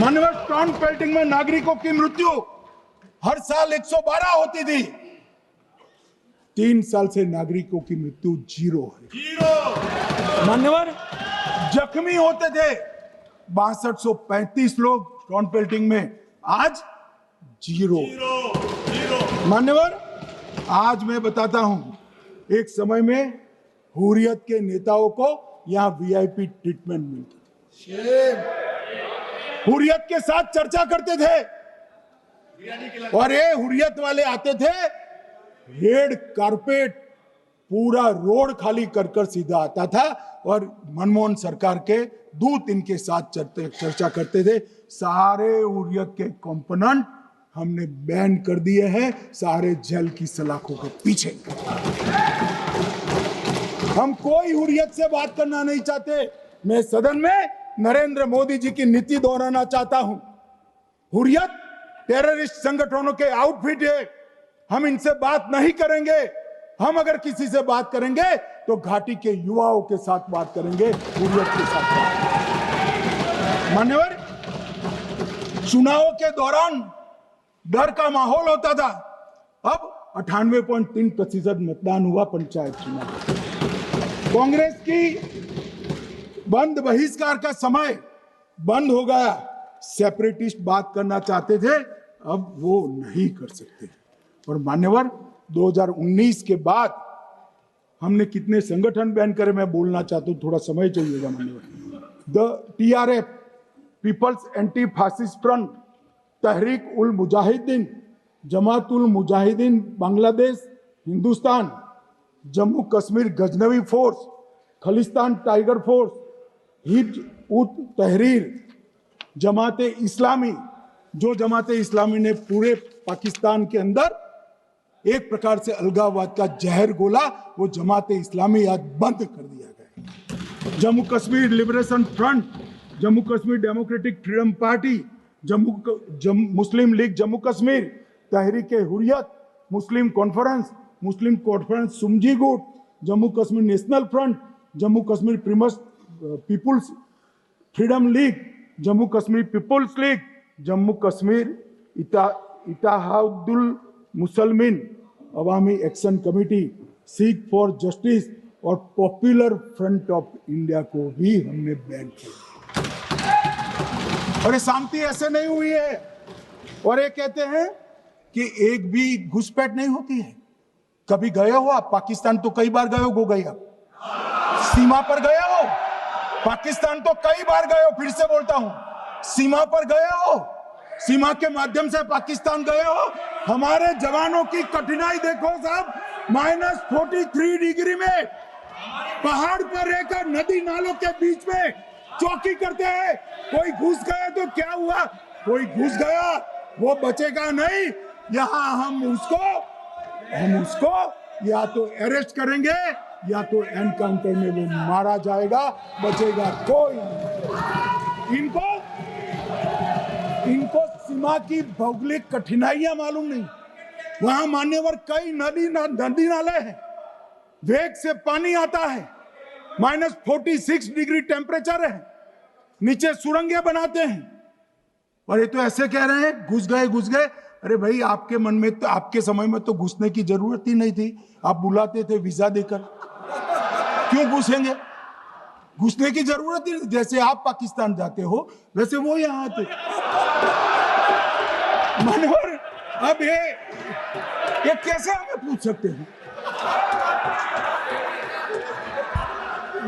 मान्यवर, टॉन्ट पेल्टिंग में नागरिकों की मृत्यु हर साल 112 होती थी, 3 साल से नागरिकों की मृत्यु 0 है। मान्यवर, जख्मी होते थे 6235 लोग टॉन्ट पेल्टिंग में, आज 0। मान्यवर, आज मैं बताता हूं, एक समय में हुर्रियत के नेताओं को यहां वीआईपी ट्रीटमेंट मिलती थी, हुर्रियत के साथ चर्चा करते थे, और ये हुर्रियत वाले आते थे, रेड कारपेट पूरा रोड खाली कर सीधा आता था, और मनमोहन सरकार के दूत इनके साथ चर्चा करते थे। सारे हुर्रियत के कंपोनेंट हमने बैन कर दिए हैं, सारे जेल की सलाखों के पीछे। हम कोई हुर्रियत से बात करना नहीं चाहते। मैं सदन में नरेंद्र मोदी जी की नीति दोहराना चाहता हूं। हुर्रियत टेररिस्ट संगठनों के आउटफिट है, हम इनसे बात नहीं करेंगे। हम अगर किसी से बात करेंगे तो घाटी के युवाओं के साथ बात करेंगे, हुर्रियत के साथ बात। मान्यवर, चुनाव के दौरान डर का माहौल होता था, अब 98.3% मतदान हुआ पंचायत चुनाव। कांग्रेस की बंद बहिष्कार का समय बंद हो गया। सेपरेटिस्ट बात करना चाहते थे, अब वो नहीं कर सकते। और मान्यवर, 2019 के बाद हमने कितने संगठन बैन करे, मैं बोलना चाहता हूं, थोड़ा समय चाहिएगा मान्यवर। The TRF, people's anti fascist front, Tehreek ul Mujahideen, Jamaatul Mujahideen Bangladesh Hindustan, Jammu Kashmir Ghaznavi force, Khalistan tiger force, Hizb ut Tahrir, जमाते इस्लामी, जो जमाते इस्लामी ने पूरे पाकिस्तान के अंदर एक प्रकार से अलगाववाद का जहर घोला, वो जमाते इस्लामी आज बंद कर दिया गया। Jammu Kashmir liberation front, Jammu Kashmir democratic freedom party, Muslim league Jammu Kashmir, Tehreek Hurriyat, Muslim conference Sumji गुट, Jammu Kashmir national front, Jammu Kashmir people's freedom league, Jammu Kashmir people's league, Jammu Kashmir Ittehadul Muslimeen Awami action committee, Sikh for justice और पॉपुलर फ्रंट ऑफ इंडिया को भी हमने बैन किया। और ये शांति ऐसे नहीं हुई है। और ये कहते हैं कि एक भी घुसपैठ नहीं होती है। कभी गए हो आप पाकिस्तान? तो कई बार गए हो गई आप सीमा पर गए हो? पाकिस्तान तो कई बार गए हो, फिर से बोलता हूं, सीमा पर गए हो, सीमा के माध्यम से पाकिस्तान गए हो। हमारे जवानों की कठिनाई देखो साहब, -43 डिग्री में पहाड़ पर रहकर नदी नालों के बीच में चौकी करते हैं। कोई घुस गया तो क्या हुआ? कोई घुस गया, वो बचेगा नहीं। यहां हम उसको या तो अरेस्ट करेंगे या तो एनकाउंटर में वो मारा जाएगा, बचेगा कोई नहीं। इनको सीमा की भौगोलिक कठिनाइयां मालूम नहीं। वहां मान्यवर कई नदी नाले हैं, वेग से पानी आता है, -46 डिग्री टेम्परेचर है, नीचे सुरंगें बनाते हैं। और ये तो ऐसे कह रहे हैं घुस गए। अरे भाई, आपके मन में तो, आपके समय में तो घुसने की जरूरत ही नहीं थी। आप बुलाते थे वीजा देकर, क्यों घुसेंगे? घुसने की जरूरत ही नहीं। जैसे आप पाकिस्तान जाते हो वैसे वो यहाँ आते। मनोहर, अब ये कैसे हमें पूछ सकते हैं?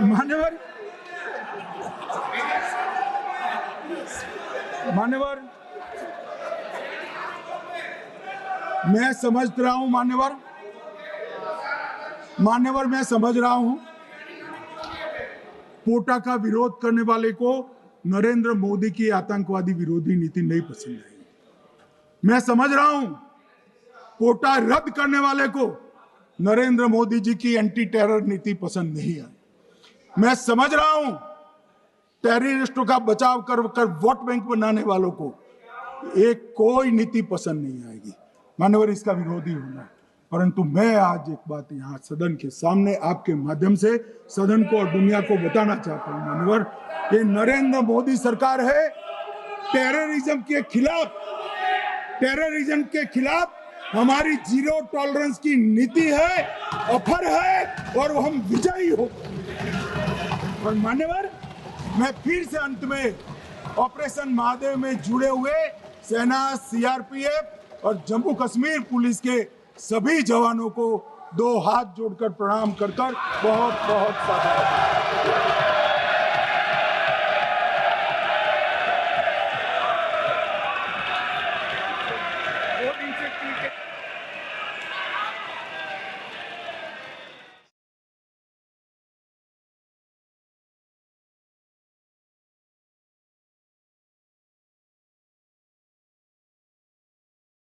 मान्यवर, मैं समझ रहा हूं मान्यवर, मैं समझ रहा हूं पोटा का विरोध करने वाले को नरेंद्र मोदी की आतंकवादी विरोधी नीति नहीं पसंद आई। मैं समझ रहा हूं कोटा रद्द करने वाले को नरेंद्र मोदी जी की एंटी टेरर नीति पसंद नहीं आई। मैं समझ रहा हूं टेररिस्टों का बचाव कर वोट बैंक बनाने वालों को एक कोई नीति पसंद नहीं आएगी। मानवर, इसका विरोधी होना। परंतु मैं आज एक बात यहाँ सदन के सामने आपके माध्यम से सदन को और दुनिया को बताना चाहता हूँ। मानवर, ये नरेंद्र मोदी सरकार है टेररिज्म के खिलाफ हमारी जीरो टॉलरेंस की नीति है, ऑफर है, और हम विजयी हो। और मान्यवर, मैं फिर से अंत में ऑपरेशन महादेव में जुड़े हुए सेना, CRPF और जम्मू कश्मीर पुलिस के सभी जवानों को 2 हाथ जोड़कर प्रणाम कर बहुत बहुत साधुवाद।